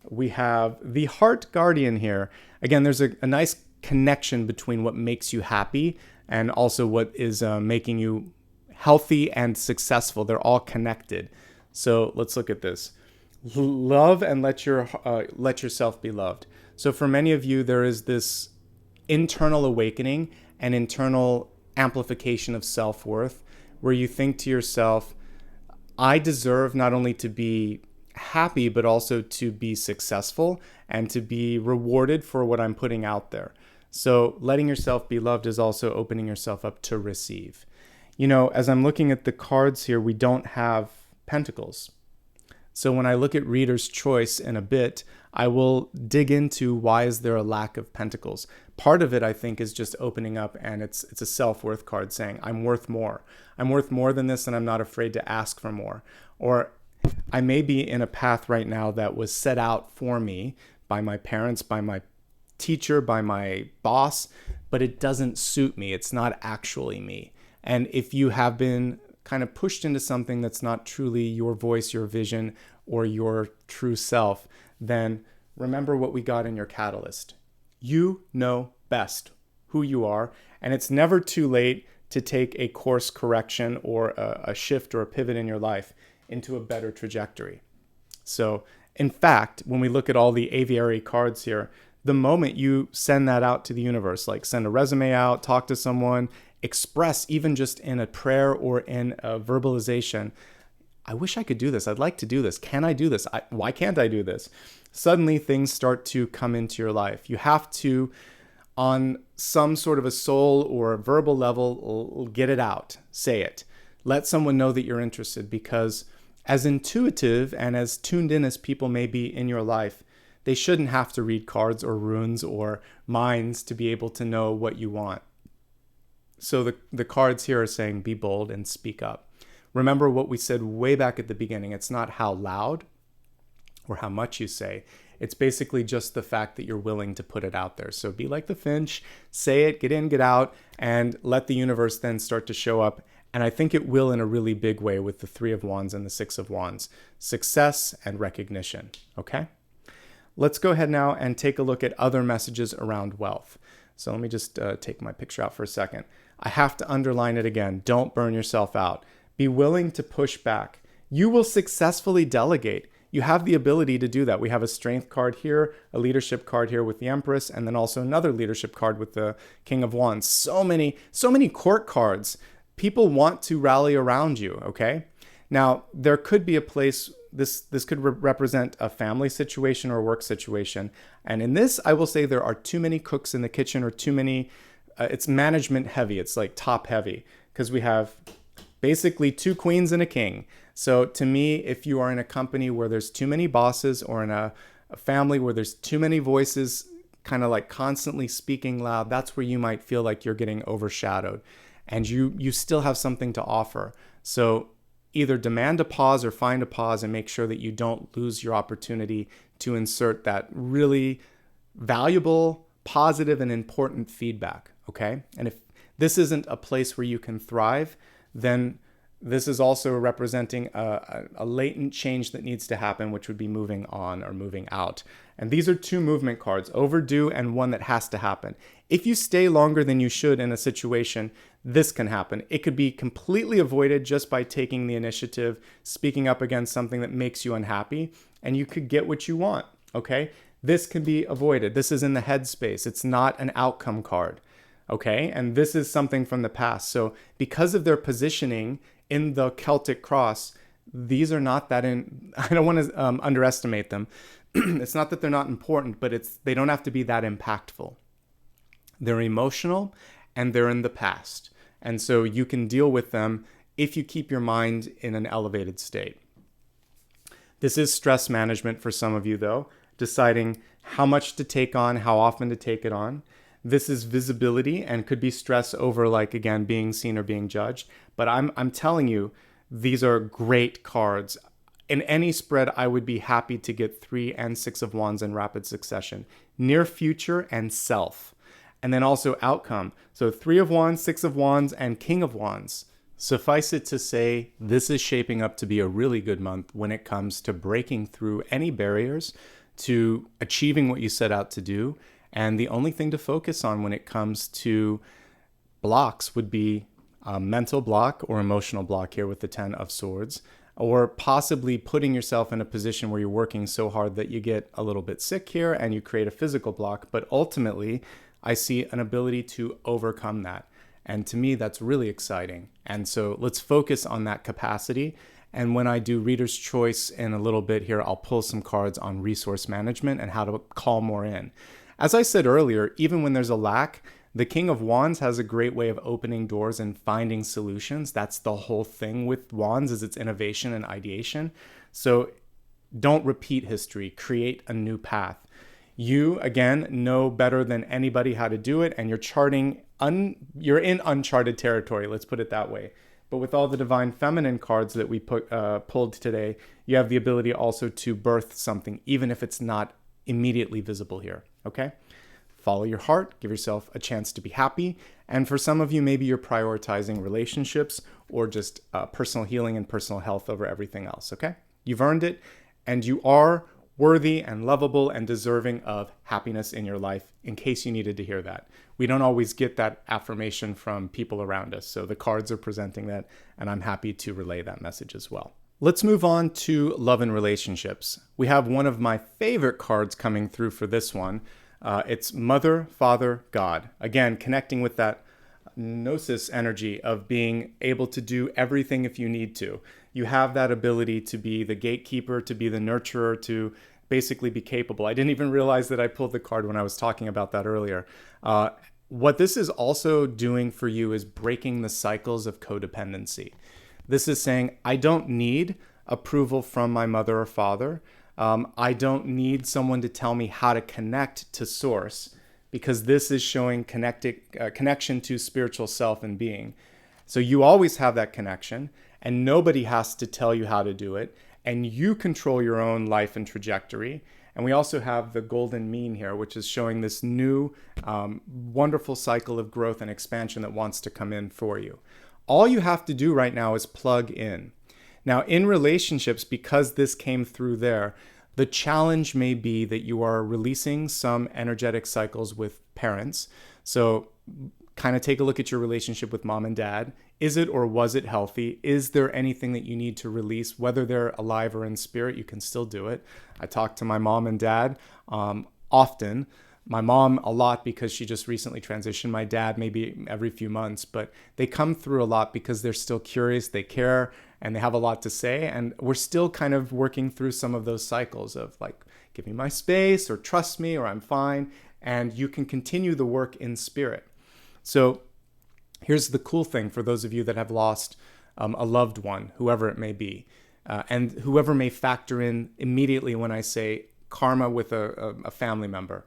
we have the heart guardian here. Again, there's a nice connection between what makes you happy and also what is making you healthy and successful. They're all connected. So let's look at this. Love and let yourself be loved. So for many of you, there is this internal awakening and internal amplification of self-worth where you think to yourself, I deserve not only to be happy, but also to be successful and to be rewarded for what I'm putting out there. So letting yourself be loved is also opening yourself up to receive. You know, as I'm looking at the cards here, we don't have pentacles. So when I look at Reader's Choice in a bit, I will dig into why is there a lack of pentacles. Part of it, I think, is just opening up, and it's a self-worth card saying, I'm worth more. I'm worth more than this, and I'm not afraid to ask for more. Or I may be in a path right now that was set out for me by my parents, by my teacher, by my boss, but it doesn't suit me. It's not actually me. And if you have been kind of pushed into something that's not truly your voice, your vision, or your true self, then remember what we got in your catalyst. You know best who you are, and it's never too late to take a course correction or a shift or a pivot in your life into a better trajectory. So, in fact, when we look at all the aviary cards here, the moment you send that out to the universe, like send a resume out, talk to someone, express even just in a prayer or in a verbalization, I wish I could do this. I'd like to do this. Can I do this? Why can't I do this? Suddenly things start to come into your life. You have to, on some sort of a soul or a verbal level, get it out. Say it. Let someone know that you're interested, because as intuitive and as tuned in as people may be in your life, they shouldn't have to read cards or runes or minds to be able to know what you want. So the cards here are saying, be bold and speak up. Remember what we said way back at the beginning. It's not how loud or how much you say. It's basically just the fact that you're willing to put it out there. So be like the finch, say it, get in, get out, and let the universe then start to show up. And I think it will in a really big way with the 3 of Wands and the 6 of Wands. Success and recognition, okay? Let's go ahead now and take a look at other messages around wealth. So let me just take my picture out for a second. I have to underline it again. Don't burn yourself out. Be willing to push back. You will successfully delegate. You have the ability to do that. We have a strength card here, a leadership card here with the Empress, and then also another leadership card with the King of Wands. So many court cards. People want to rally around you, okay? Now, there could be a place, this could represent a family situation or a work situation. And in this, I will say there are too many cooks in the kitchen or too many it's management heavy. It's like top heavy because we have basically 2 queens and a king. So to me, if you are in a company where there's too many bosses, or in a family where there's too many voices kind of like constantly speaking loud, that's where you might feel like you're getting overshadowed, and you still have something to offer. So either demand a pause or find a pause and make sure that you don't lose your opportunity to insert that really valuable, positive, and important feedback, okay? And if this isn't a place where you can thrive, then this is also representing a latent change that needs to happen, which would be moving on or moving out. And these are 2 movement cards, overdue and one that has to happen. If you stay longer than you should in a situation, this can happen. It could be completely avoided just by taking the initiative, speaking up against something that makes you unhappy, and you could get what you want, okay? This can be avoided. This is in the headspace. It's not an outcome card, okay? And this is something from the past. So because of their positioning in the Celtic Cross, these are not that I don't want to underestimate them. It's not that they're not important, but they don't have to be that impactful. They're emotional and they're in the past. And so you can deal with them if you keep your mind in an elevated state. This is stress management for some of you though, deciding how much to take on, how often to take it on. This is visibility and could be stress over, like, again, being seen or being judged. But I'm telling you, these are great cards. In any spread, I would be happy to get 3 and 6 of Wands in rapid succession. Near future and self. And then also outcome. So 3 of Wands, 6 of Wands, and King of Wands. Suffice it to say, this is shaping up to be a really good month when it comes to breaking through any barriers, to achieving what you set out to do. And the only thing to focus on when it comes to blocks would be a mental block or emotional block here with the 10 of Swords, or possibly putting yourself in a position where you're working so hard that you get a little bit sick here and you create a physical block. But ultimately, I see an ability to overcome that. And to me, that's really exciting. And so let's focus on that capacity. And when I do Reader's Choice in a little bit here, I'll pull some cards on resource management and how to call more in. As I said earlier, even when there's a lack, the King of Wands has a great way of opening doors and finding solutions. That's the whole thing with Wands, is its innovation and ideation. So don't repeat history, create a new path. You, again, know better than anybody how to do it, and you're you're in uncharted territory, let's put it that way. But with all the Divine Feminine cards that we pulled today, you have the ability also to birth something, even if it's not immediately visible here, okay? Follow your heart, give yourself a chance to be happy. And for some of you, maybe you're prioritizing relationships or just personal healing and personal health over everything else, okay? You've earned it, and you are worthy and lovable and deserving of happiness in your life, in case you needed to hear that. We don't always get that affirmation from people around us, so the cards are presenting that, and I'm happy to relay that message as well. Let's move on to love and relationships. We have one of my favorite cards coming through for this one. It's Mother, Father, God. Again, connecting with that gnosis energy of being able to do everything if you need to. You have that ability to be the gatekeeper, to be the nurturer, to basically be capable. I didn't even realize that I pulled the card when I was talking about that earlier. What this is also doing for you is breaking the cycles of codependency. This is saying, I don't need approval from my mother or father. I don't need someone to tell me how to connect to source, because this is showing connection to spiritual self and being. So you always have that connection, and nobody has to tell you how to do it, and you control your own life and trajectory. And we also have the golden mean here, which is showing this new wonderful cycle of growth and expansion that wants to come in for you. All you have to do right now is plug in. Now, in relationships, because this came through there, the challenge may be that you are releasing some energetic cycles with parents. So kind of take a look at your relationship with mom and dad. Is it or was it healthy? Is there anything that you need to release? Whether they're alive or in spirit, you can still do it. I talk to my mom and dad often. My mom a lot because she just recently transitioned. My dad maybe every few months, but they come through a lot because they're still curious, they care, and they have a lot to say. And we're still kind of working through some of those cycles of like, give me my space, or trust me, or I'm fine. And you can continue the work in spirit. So here's the cool thing for those of you that have lost a loved one, whoever it may be, and whoever may factor in immediately when I say karma with a family member.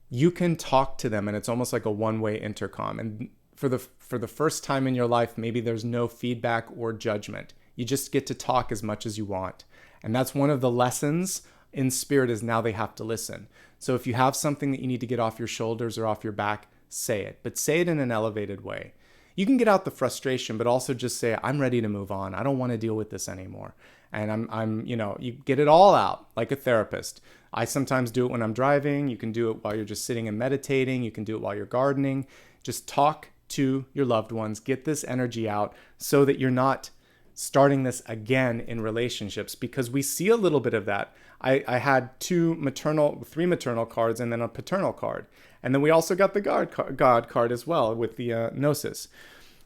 You can talk to them, and it's almost like a one-way intercom. And for the first time in your life, maybe there's no feedback or judgment. You just get to talk as much as you want. And that's one of the lessons in spirit, is now they have to listen. So if you have something that you need to get off your shoulders or off your back, say it, but say it in an elevated way. You can get out the frustration, but also just say, I'm ready to move on. I don't want to deal with this anymore. And I'm, you get it all out like a therapist. I sometimes do it when I'm driving. You can do it while you're just sitting and meditating. You can do it while you're gardening. Just talk to your loved ones. Get this energy out so that you're not starting this again in relationships, because we see a little bit of that. I had three maternal cards and then a paternal card. And then we also got the God card as well with the Gnosis.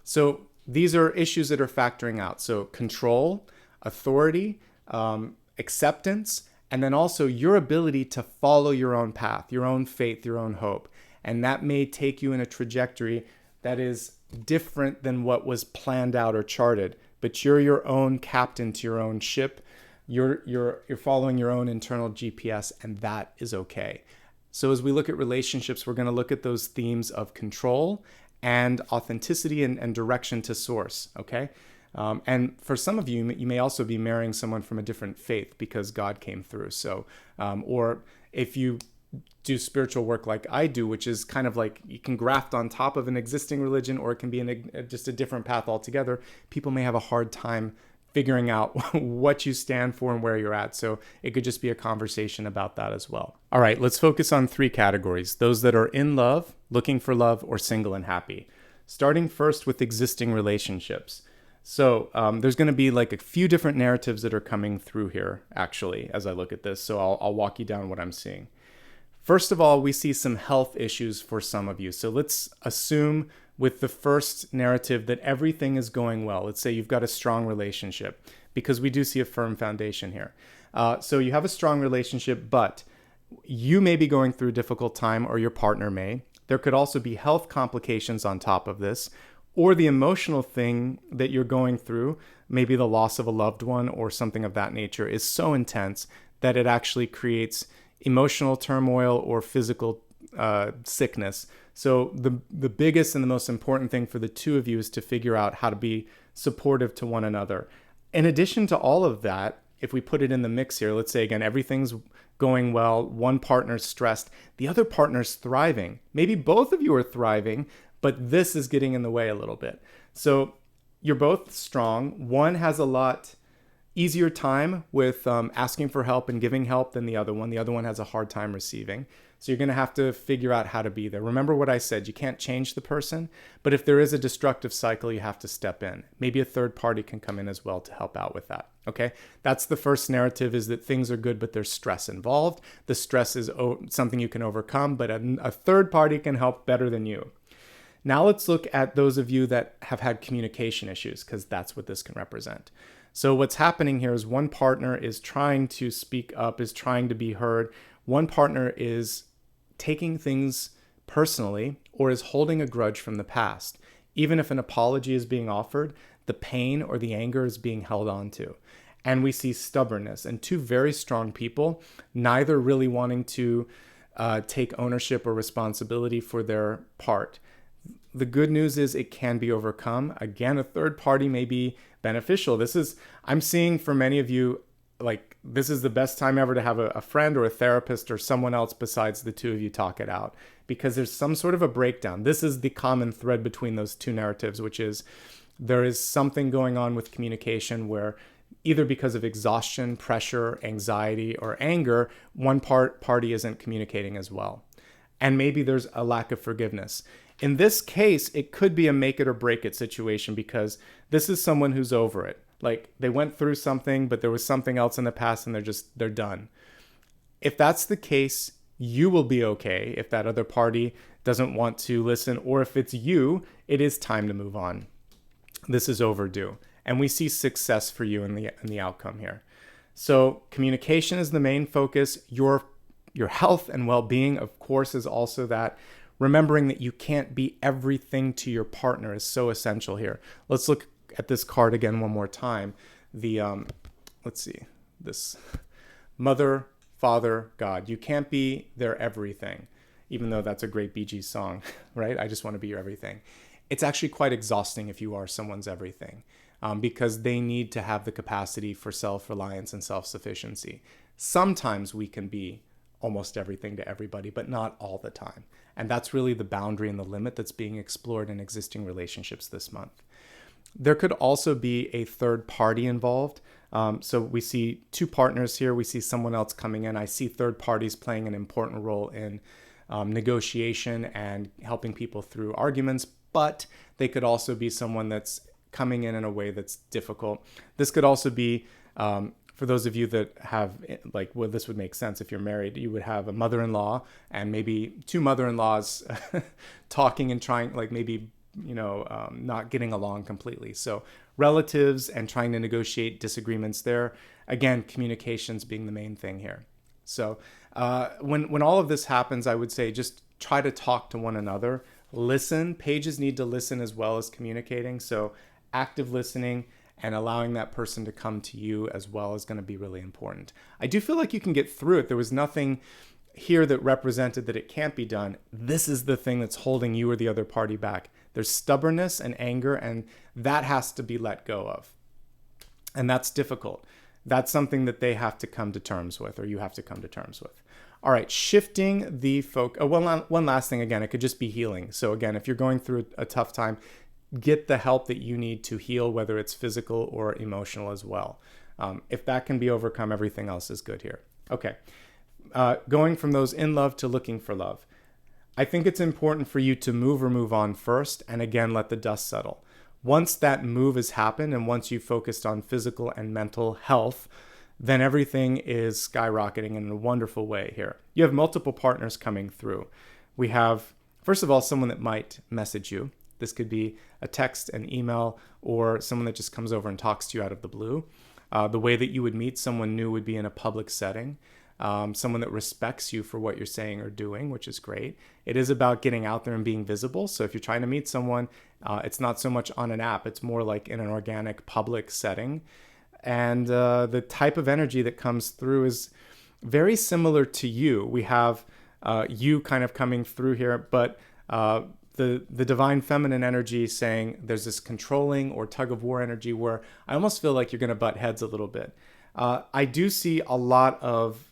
So these are issues that are factoring out. So control, authority, acceptance, and then also your ability to follow your own path, your own faith, your own hope. And that may take you in a trajectory that is different than what was planned out or charted. But you're your own captain to your own ship. You're following your own internal GPS, and that is okay. So as we look at relationships, we're going to look at those themes of control and authenticity and direction to source, okay? And for some of you, you may also be marrying someone from a different faith because God came through. So, or if you do spiritual work like I do, which is kind of like you can graft on top of an existing religion, or it can be just a different path altogether. People may have a hard time figuring out what you stand for and where you're at. So it could just be a conversation about that as well. All right, let's focus on three categories: those that are in love, looking for love, or single and happy. Starting first with existing relationships. So there's going to be like a few different narratives that are coming through here, actually, as I look at this. So I'll walk you down what I'm seeing. First of all, we see some health issues for some of you. So let's assume with the first narrative that everything is going well. Let's say you've got a strong relationship, because we do see a firm foundation here. So you have a strong relationship, but you may be going through a difficult time, or your partner may. There could also be health complications on top of this, or the emotional thing that you're going through, maybe the loss of a loved one or something of that nature, is so intense that it actually creates emotional turmoil or physical sickness. So the biggest and the most important thing for the two of you is to figure out how to be supportive to one another. In addition to all of that, if we put it in the mix here, let's say again, everything's going well, one partner's stressed, the other partner's thriving. Maybe both of you are thriving, but this is getting in the way a little bit. So you're both strong. One has a lot easier time with asking for help and giving help than the other one. The other one has a hard time receiving. So you're going to have to figure out how to be there. Remember what I said, you can't change the person, but if there is a destructive cycle, you have to step in. Maybe a third party can come in as well to help out with that. Okay, that's the first narrative, is that things are good, but there's stress involved. The stress is something you can overcome, but a third party can help better than you. Now let's look at those of you that have had communication issues, because that's what this can represent. So what's happening here is one partner is trying to speak up, is trying to be heard. One partner is taking things personally or is holding a grudge from the past. Even if an apology is being offered, the pain or the anger is being held on to. And we see stubbornness and two very strong people, neither really wanting to take ownership or responsibility for their part. The good news is it can be overcome. Again, a third party may be beneficial. I'm seeing for many of you, like, this is the best time ever to have a friend or a therapist or someone else besides the two of you talk it out, because there's some sort of a breakdown. This is the common thread between those two narratives, which is there is something going on with communication where either because of exhaustion, pressure, anxiety, or anger, one party isn't communicating as well. And maybe there's a lack of forgiveness. In this case, it could be a make it or break it situation, because this is someone who's over it. Like, they went through something, but there was something else in the past and they're done. If that's the case, you will be okay if that other party doesn't want to listen, or if it's you, it is time to move on. This is overdue. And we see success for you in the outcome here. So communication is the main focus. Your health and well-being, of course, is also that. remembering that you can't be everything to your partner is so essential here. Let's look at this card again one more time. Let's see, this Mother, Father, God. You can't be their everything, even though that's a great Bee Gees song, right? I just want to be your everything. It's actually quite exhausting if you are someone's everything, because they need to have the capacity for self-reliance and self-sufficiency. Sometimes we can be almost everything to everybody, but not all the time. And that's really the boundary and the limit that's being explored in existing relationships this month. There could also be a third party involved. So we see two partners here. We see someone else coming in. I see third parties playing an important role in negotiation and helping people through arguments, but they could also be someone that's coming in a way that's difficult. This could also be, for those of you that have, like, well, this would make sense if you're married, you would have a mother-in-law and maybe two mother-in-laws talking and trying, like maybe, not getting along completely. So relatives and trying to negotiate disagreements there. Again, communications being the main thing here. So when all of this happens, I would say just try to talk to one another. Listen. Pages need to listen as well as communicating. So active listening and allowing that person to come to you as well is going to be really important. I do feel like you can get through it. There was nothing here that represented that it can't be done. This is the thing that's holding you or the other party back. There's stubbornness and anger, and that has to be let go of. And that's difficult. That's something that they have to come to terms with, or you have to come to terms with. All right, shifting the focus. One last thing, again, it could just be healing. So again, if you're going through a tough time, get the help that you need to heal, whether it's physical or emotional as well. If that can be overcome, everything else is good here. Okay, going from those in love to looking for love. I think it's important for you to move or move on first, and again, let the dust settle. Once that move has happened, and once you've focused on physical and mental health, then everything is skyrocketing in a wonderful way here. You have multiple partners coming through. We have, first of all, someone that might message you. This could be a text, an email, or someone that just comes over and talks to you out of the blue. The way that you would meet someone new would be in a public setting. Someone that respects you for what you're saying or doing, which is great. It is about getting out there and being visible. So if you're trying to meet someone, it's not so much on an app. It's more like in an organic public setting. And the type of energy that comes through is very similar to you. We have you kind of coming through here, but the divine feminine energy saying there's this controlling or tug of war energy where I almost feel like you're going to butt heads a little bit. I do see a lot of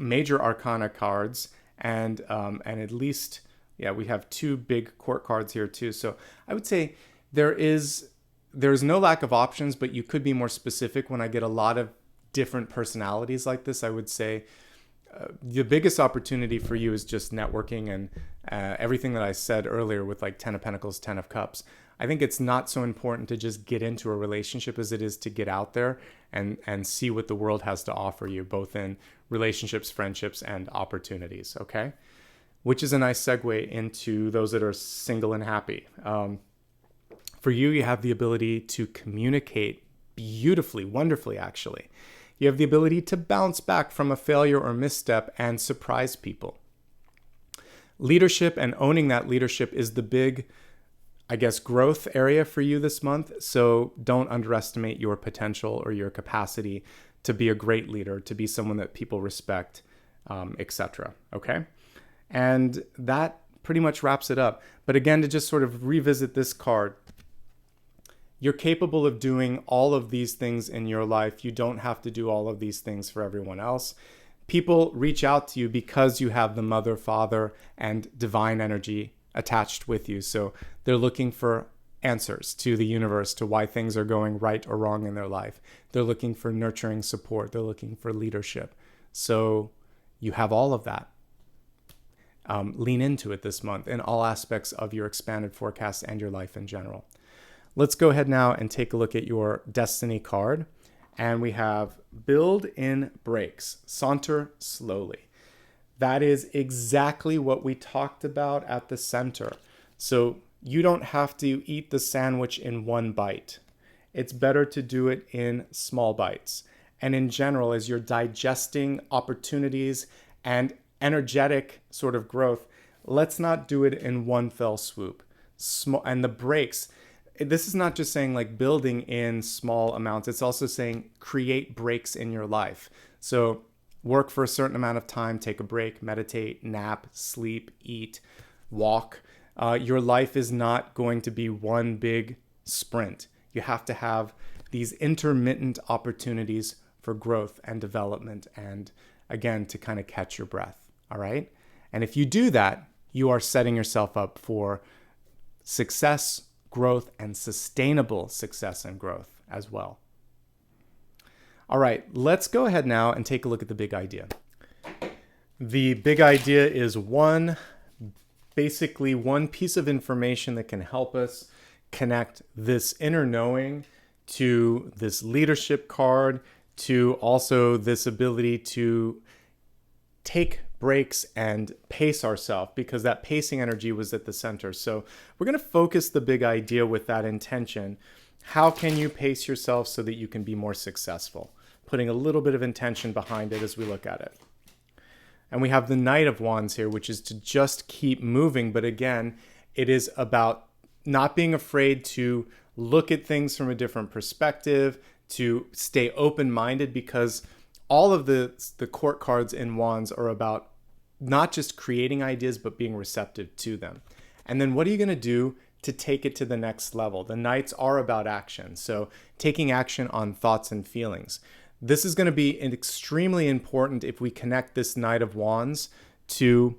major arcana cards and at least, we have two big court cards here too. So I would say there's no lack of options, but you could be more specific. When I get a lot of different personalities like this, I would say the biggest opportunity for you is just networking and everything that I said earlier with like 10 of Pentacles, 10 of Cups. I think it's not so important to just get into a relationship as it is to get out there and see what the world has to offer you, both in relationships, friendships, and opportunities, okay? Which is a nice segue into those that are single and happy. For you, you have the ability to communicate beautifully, wonderfully, actually. You have the ability to bounce back from a failure or misstep and surprise people. Leadership and owning that leadership is the big, growth area for you this month. So don't underestimate your potential or your capacity to be a great leader, to be someone that people respect, etc. Okay? And that pretty much wraps it up. But again, to just sort of revisit this card, you're capable of doing all of these things in your life. You don't have to do all of these things for everyone else. People reach out to you because you have the mother, father, and divine energy attached with you. So they're looking for answers to the universe, to why things are going right or wrong in their life. They're looking for nurturing support. They're looking for leadership. So you have all of that. Lean into it this month in all aspects of your expanded forecast and your life in general. Let's go ahead now and take a look at your destiny card. And we have build in breaks, saunter slowly. That is exactly what we talked about at the center. So you don't have to eat the sandwich in one bite. It's better to do it in small bites. And in general, as you're digesting opportunities and energetic sort of growth, let's not do it in one fell swoop. And the breaks, this is not just saying like building in small amounts. It's also saying create breaks in your life. So work for a certain amount of time, take a break, meditate, nap, sleep, eat, walk. Your life is not going to be one big sprint. You have to have these intermittent opportunities for growth and development, and again, to kind of catch your breath. All right. And if you do that, you are setting yourself up for success, growth, and sustainable success and growth as well. All right, let's go ahead now and take a look at the big idea. The big idea is basically one piece of information that can help us connect this inner knowing to this leadership card, to also this ability to take breaks and pace ourselves, because that pacing energy was at the center. So we're going to focus the big idea with that intention. How can you pace yourself so that you can be more successful? Putting a little bit of intention behind it as we look at it. And we have the Knight of Wands here, which is to just keep moving. But again, it is about not being afraid to look at things from a different perspective, to stay open-minded, because all of the court cards in Wands are about not just creating ideas, but being receptive to them. And then what are you going to do to take it to the next level? The Knights are about action. So taking action on thoughts and feelings. This is going to be extremely important if we connect this Knight of Wands to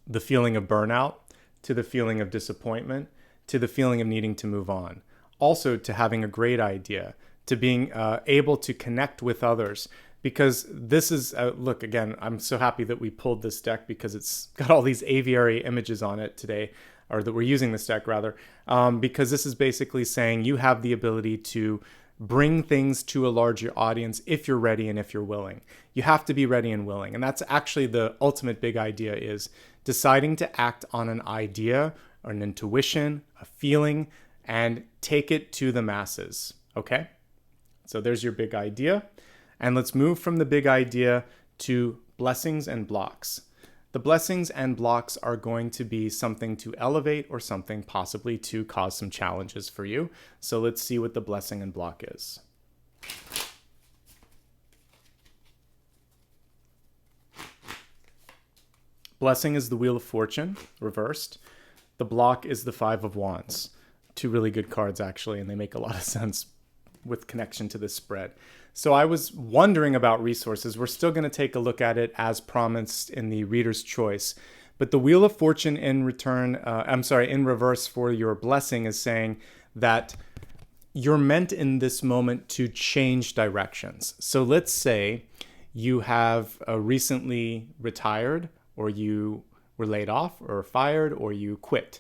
the feeling of burnout, to the feeling of disappointment, to the feeling of needing to move on. Also to having a great idea, to being able to connect with others. Because this is, look, again, I'm so happy that we pulled this deck because it's got all these aviary images on it today, or that we're using this deck rather, because this is basically saying you have the ability to bring things to a larger audience if you're ready and if you're willing. You have to be ready and willing. And that's actually the ultimate big idea, is deciding to act on an idea or an intuition, a feeling, and take it to the masses. Okay? So there's your big idea. And let's move from the big idea to blessings and blocks. The blessings and blocks are going to be something to elevate or something possibly to cause some challenges for you. So let's see what the blessing and block is. Blessing is the Wheel of Fortune, reversed. The block is the Five of Wands. Two really good cards, actually, and they make a lot of sense with connection to this spread. So I was wondering about resources. We're still going to take a look at it as promised in the reader's choice. But the Wheel of Fortune in reverse for your blessing is saying that you're meant in this moment to change directions. So let's say you have recently retired, or you were laid off or fired, or you quit.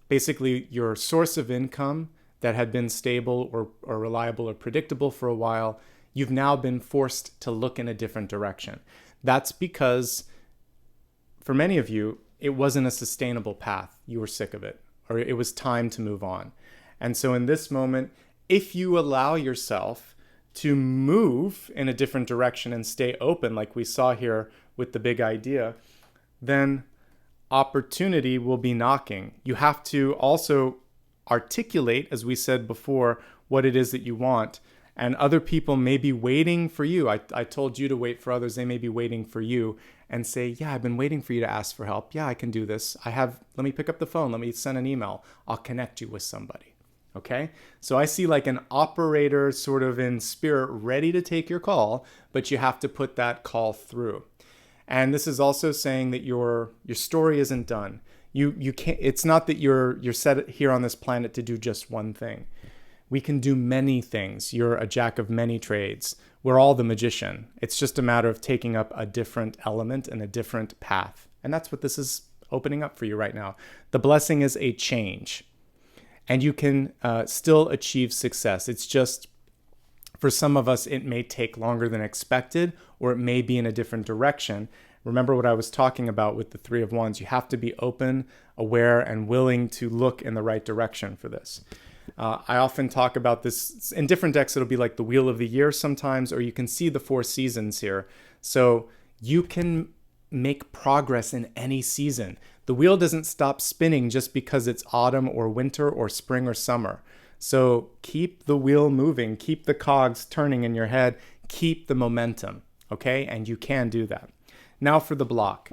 Basically, your source of income that had been stable or reliable or predictable for a while, you've now been forced to look in a different direction. That's because for many of you, it wasn't a sustainable path. You were sick of it, or it was time to move on. And so in this moment, if you allow yourself to move in a different direction and stay open, like we saw here with the big idea, then opportunity will be knocking. You have to also articulate, as we said before, what it is that you want. And other people may be waiting for you. I told you to wait for others. They may be waiting for you and say, yeah, I've been waiting for you to ask for help. Yeah, I can do this. Let me pick up the phone. Let me send an email. I'll connect you with somebody. Okay? So I see like an operator sort of in spirit ready to take your call, but you have to put that call through. And this is also saying that your story isn't done. You can't. It's not that you're set here on this planet to do just one thing. We can do many things. You're a jack of many trades. We're all the magician. It's just a matter of taking up a different element and a different path. And that's what this is opening up for you right now. The blessing is a change. And you can still achieve success. It's just, for some of us, it may take longer than expected, or it may be in a different direction. Remember what I was talking about with the Three of Wands. You have to be open, aware, and willing to look in the right direction for this. I often talk about this in different decks. It'll be like the Wheel of the Year sometimes, or you can see the 4 seasons here. So you can make progress in any season. The wheel doesn't stop spinning just because it's autumn or winter or spring or summer. So keep the wheel moving, keep the cogs turning in your head, keep the momentum, okay? And you can do that. Now for the block.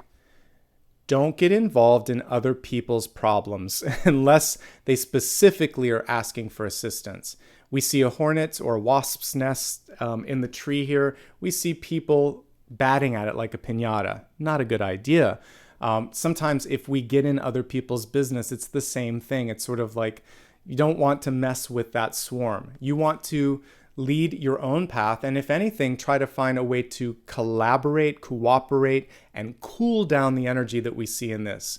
Don't get involved in other people's problems unless they specifically are asking for assistance. We see a hornet's or a wasp's nest in the tree here. We see people batting at it like a piñata. Not a good idea. Sometimes if we get in other people's business, it's the same thing. It's sort of like you don't want to mess with that swarm. You want to lead your own path, and if anything, try to find a way to collaborate, cooperate, and cool down the energy that we see in this.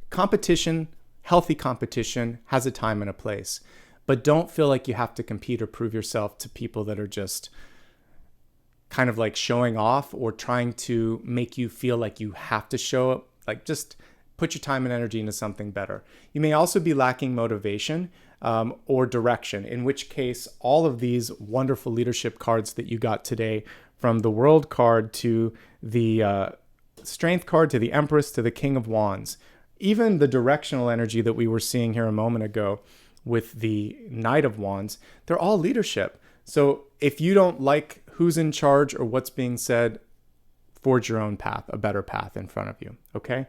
Competition, healthy competition, has a time and a place, but don't feel like you have to compete or prove yourself to people that are just kind of like showing off or trying to make you feel like you have to show up. Like, just put your time and energy into something better. You may also be lacking motivation or direction, in which case all of these wonderful leadership cards that you got today, from the World card to the Strength card to the Empress to the King of Wands, even the directional energy that we were seeing here a moment ago with the Knight of Wands, they're all leadership. So if you don't like who's in charge or what's being said, forge your own path, a better path in front of you, okay?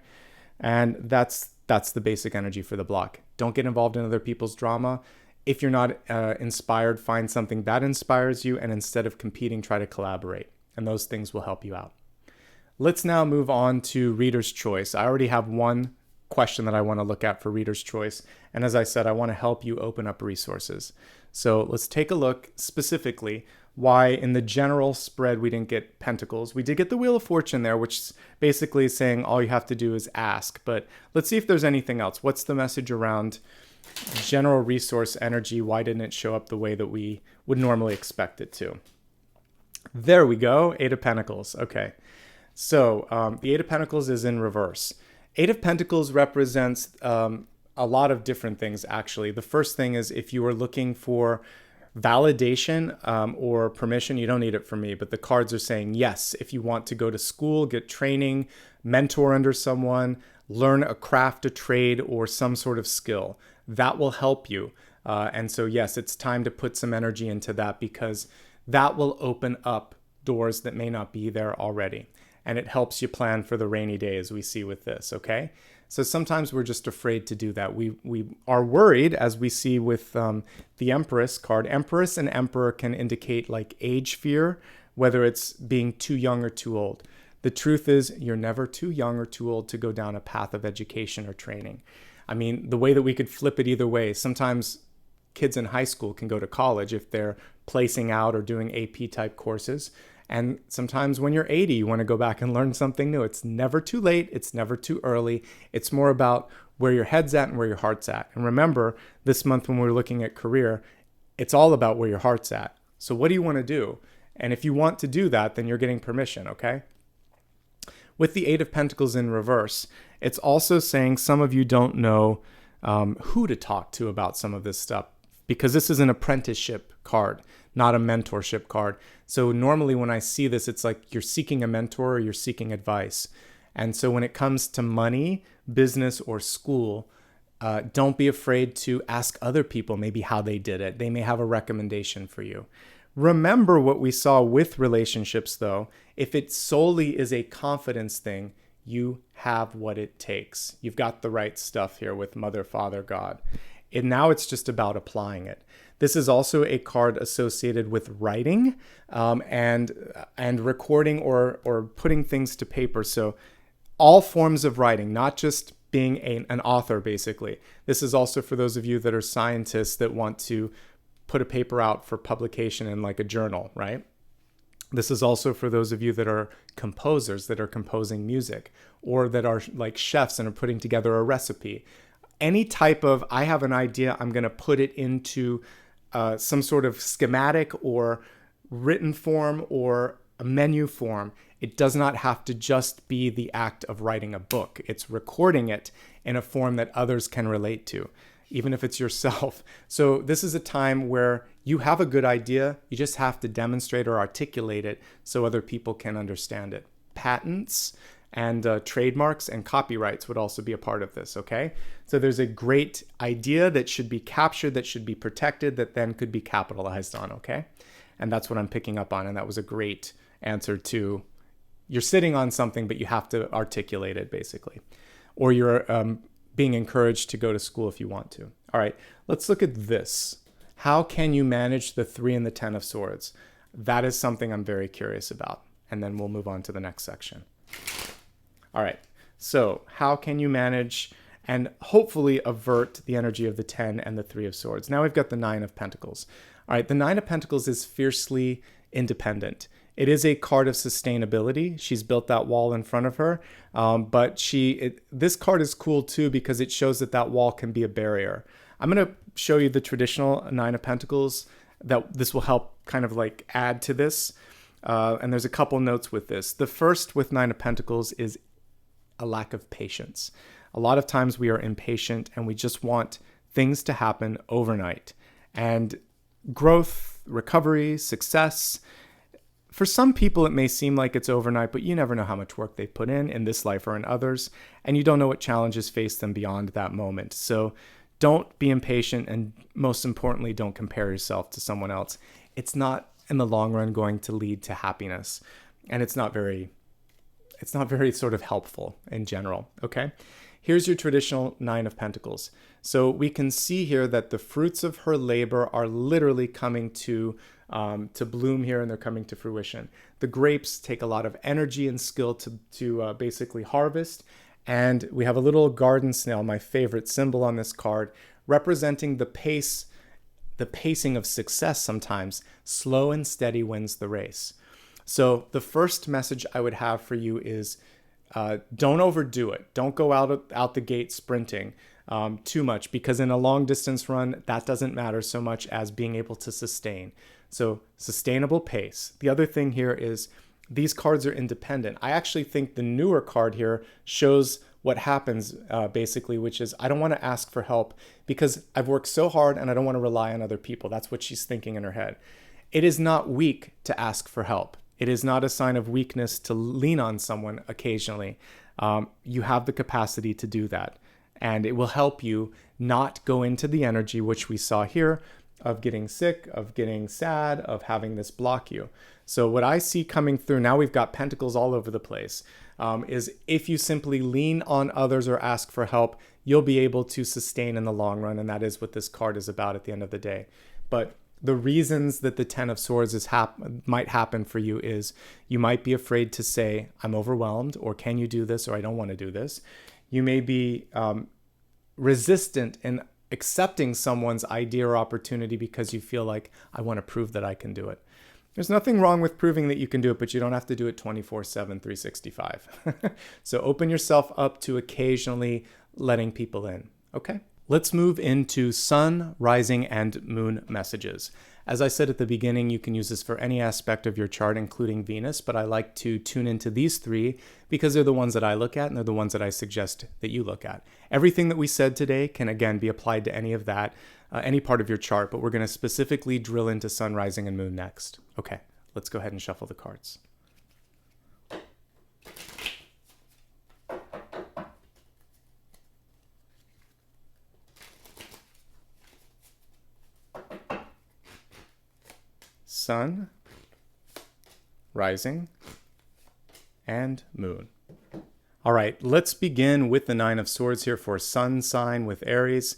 And that's the basic energy for the block. Don't get involved in other people's drama. If you're not inspired, find something that inspires you, and instead of competing, try to collaborate. And those things will help you out. Let's now move on to Reader's Choice. I already have one question that I want to look at for Reader's Choice. And as I said, I want to help you open up resources. So let's take a look specifically why in the general spread we didn't get Pentacles. We did get the Wheel of Fortune there, which is basically saying all you have to do is ask. But let's see if there's anything else. What's the message around general resource energy? Why didn't it show up the way that we would normally expect it to? There we go. Eight of Pentacles. Okay. So the Eight of Pentacles is in reverse. Eight of Pentacles represents a lot of different things, actually. The first thing is if you are looking for validation or permission, you don't need it from me, but the cards are saying yes. If you want to go to school, get training, mentor under someone, learn a craft, a trade, or some sort of skill, that will help you. And so yes, it's time to put some energy into that, because that will open up doors that may not be there already. And it helps you plan for the rainy days we see with this, okay? So sometimes we're just afraid to do that. We are worried, as we see with the Empress card. Empress and Emperor can indicate like age fear, whether it's being too young or too old. The truth is, you're never too young or too old to go down a path of education or training. I mean, the way that we could flip it either way, sometimes kids in high school can go to college if they're placing out or doing AP type courses. And sometimes when you're 80, you want to go back and learn something new. It's never too late. It's never too early. It's more about where your head's at and where your heart's at. And remember, this month when we're looking at career, it's all about where your heart's at. So what do you want to do? And if you want to do that, then you're getting permission, okay? With the Eight of Pentacles in reverse, it's also saying some of you don't know who to talk to about some of this stuff, because this is an apprenticeship card, not a mentorship card. So normally when I see this, it's like you're seeking a mentor or you're seeking advice. And so when it comes to money, business, or school, don't be afraid to ask other people maybe how they did it. They may have a recommendation for you. Remember what we saw with relationships, though. If it solely is a confidence thing, you have what it takes. You've got the right stuff here with Mother, Father, God. And now it's just about applying it. This is also a card associated with writing and recording or putting things to paper. So all forms of writing, not just being an author, basically. This is also for those of you that are scientists that want to put a paper out for publication in like a journal, right? This is also for those of you that are composers, that are composing music, or that are like chefs and are putting together a recipe. Any type of, I have an idea, I'm going to put it into some sort of schematic or written form or a menu form. It does not have to just be the act of writing a book. It's recording it in a form that others can relate to, even if it's yourself. So this is a time where you have a good idea. You just have to demonstrate or articulate it so other people can understand it. Patents And trademarks and copyrights would also be a part of this, okay? So there's a great idea that should be captured, that should be protected, that then could be capitalized on, okay? And that's what I'm picking up on, and that was a great answer to, you're sitting on something, but you have to articulate it, basically. Or you're being encouraged to go to school if you want to. All right, let's look at this. How can you manage the 3 and the 10 of swords? That is something I'm very curious about. And then we'll move on to the next section. All right, so how can you manage and hopefully avert the energy of the 10 and the 3 of swords? Now we've got the 9 of pentacles. All right, the 9 of pentacles is fiercely independent. It is a card of sustainability. She's built that wall in front of her, but this card is cool too because it shows that that wall can be a barrier. I'm going to show you the traditional 9 of pentacles. That this will help kind of like add to this. And there's a couple notes with this. The first with 9 of pentacles is a lack of patience. A lot of times we are impatient and we just want things to happen overnight. And growth, recovery, success, for some people it may seem like it's overnight, but you never know how much work they've put in this life or in others, and you don't know what challenges face them beyond that moment. So don't be impatient, and most importantly, don't compare yourself to someone else. It's not in the long run going to lead to happiness, and it's not very sort of helpful in general, okay? Here's your traditional 9 of pentacles. So we can see here that the fruits of her labor are literally coming to bloom here, and they're coming to fruition. The grapes take a lot of energy and skill to basically harvest. And we have a little garden snail, my favorite symbol on this card, representing the pacing of success sometimes. Slow and steady wins the race. So the first message I would have for you is don't overdo it. Don't go out the gate sprinting too much, because in a long distance run, that doesn't matter so much as being able to sustain. So sustainable pace. The other thing here is these cards are independent. I actually think the newer card here shows what happens basically, which is I don't want to ask for help because I've worked so hard and I don't want to rely on other people. That's what she's thinking in her head. It is not weak to ask for help. It is not a sign of weakness to lean on someone occasionally. You have the capacity to do that, and it will help you not go into the energy, which we saw here, of getting sick, of getting sad, of having this block you. So what I see coming through, now we've got pentacles all over the place, is if you simply lean on others or ask for help, you'll be able to sustain in the long run, and that is what this card is about at the end of the day. But the reasons that the 10 of swords might happen for you is you might be afraid to say, I'm overwhelmed, or can you do this, or I don't want to do this. You may be resistant in accepting someone's idea or opportunity because you feel like, I want to prove that I can do it. There's nothing wrong with proving that you can do it, but you don't have to do it 24/7, 365. So open yourself up to occasionally letting people in, okay? Let's move into sun, rising, and moon messages. As I said at the beginning, you can use this for any aspect of your chart, including Venus, but I like to tune into these 3 because they're the ones that I look at and they're the ones that I suggest that you look at. Everything that we said today can, again, be applied to any of that, any part of your chart, but we're going to specifically drill into sun, rising, and moon next. Okay, let's go ahead and shuffle the cards. Sun, rising, and moon. All right, let's begin with the 9 of swords here for sun sign with Aries.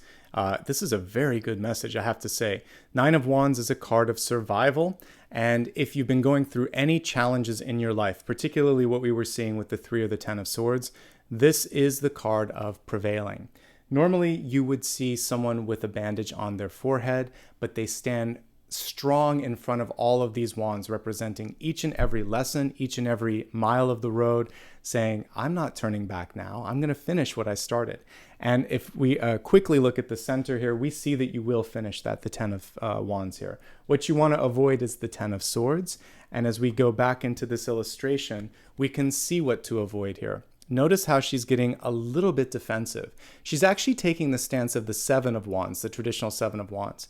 This is a very good message, I have to say. 9 of wands is a card of survival. And if you've been going through any challenges in your life, particularly what we were seeing with the 3 or the 10 of swords, this is the card of prevailing. Normally, you would see someone with a bandage on their forehead, but they stand strong in front of all of these wands, representing each and every lesson, each and every mile of the road, saying, I'm not turning back now. I'm going to finish what I started. And if we quickly look at the center here, we see that you will finish that, the 10 of wands here. What you want to avoid is the 10 of swords. And as we go back into this illustration, we can see what to avoid here. Notice how she's getting a little bit defensive. She's actually taking the stance of the 7 of wands, the traditional 7 of wands.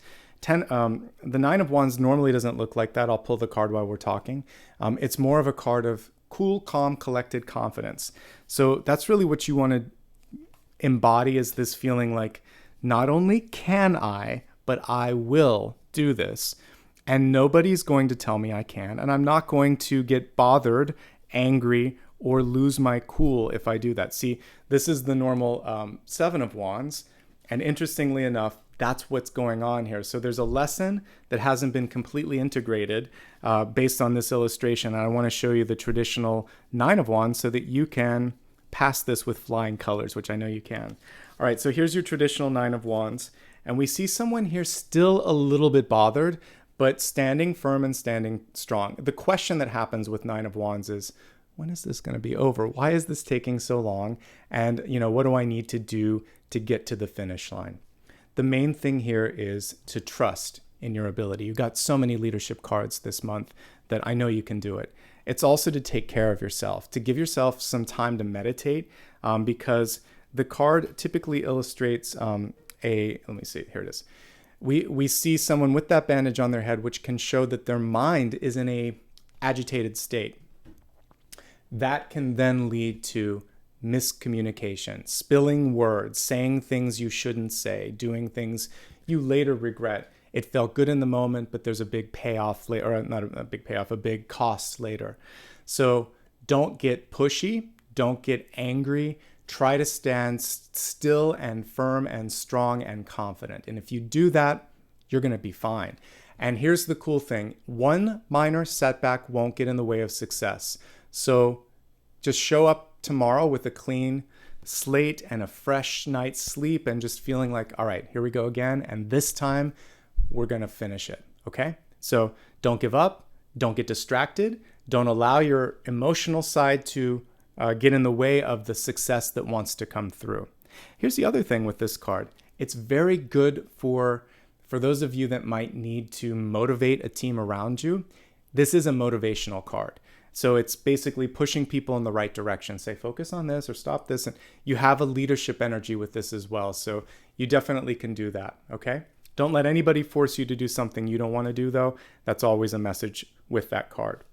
The 9 of wands normally doesn't look like that. I'll pull the card while we're talking. It's more of a card of cool, calm, collected confidence. So that's really what you want to embody, is this feeling like, not only can I, but I will do this. And nobody's going to tell me I can. And I'm not going to get bothered, angry, or lose my cool if I do that. See, this is the normal Seven of Wands. And interestingly enough, that's what's going on here. So there's a lesson that hasn't been completely integrated based on this illustration. And I want to show you the traditional Nine of Wands so that you can pass this with flying colors, which I know you can. All right, so here's your traditional Nine of Wands. And we see someone here still a little bit bothered, but standing firm and standing strong. The question that happens with Nine of Wands is, when is this going to be over? Why is this taking so long? And, what do I need to do to get to the finish line? The main thing here is to trust in your ability. You got so many leadership cards this month that I know you can do it. It's also to take care of yourself, to give yourself some time to meditate, because the card typically illustrates let me see, here it is. We see someone with that bandage on their head, which can show that their mind is in a agitated state. That can then lead to miscommunication, spilling words, saying things you shouldn't say, doing things you later regret. It felt good in the moment, but there's a big payoff later, or not a big payoff, a big cost later. So don't get pushy, don't get angry. Try to stand still and firm and strong and confident. And if you do that, you're going to be fine. And here's the cool thing. One minor setback won't get in the way of success. So just show up tomorrow with a clean slate and a fresh night's sleep and just feeling like, all right, here we go again. And this time we're going to finish it. Okay? So don't give up. Don't get distracted. Don't allow your emotional side to get in the way of the success that wants to come through. Here's the other thing with this card. It's very good for those of you that might need to motivate a team around you. This is a motivational card. So it's basically pushing people in the right direction. Say, focus on this or stop this. And you have a leadership energy with this as well. So you definitely can do that, okay? Don't let anybody force you to do something you don't want to do, though. That's always a message with that card.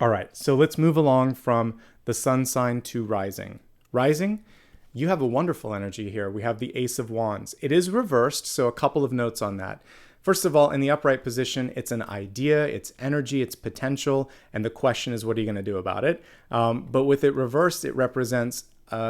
All right, so let's move along from the sun sign to rising. Rising, you have a wonderful energy here. We have the Ace of Wands. It is reversed, so a couple of notes on that. First of all, in the upright position, it's an idea, it's energy, it's potential, and the question is, what are you going to do about it? But with it reversed, it represents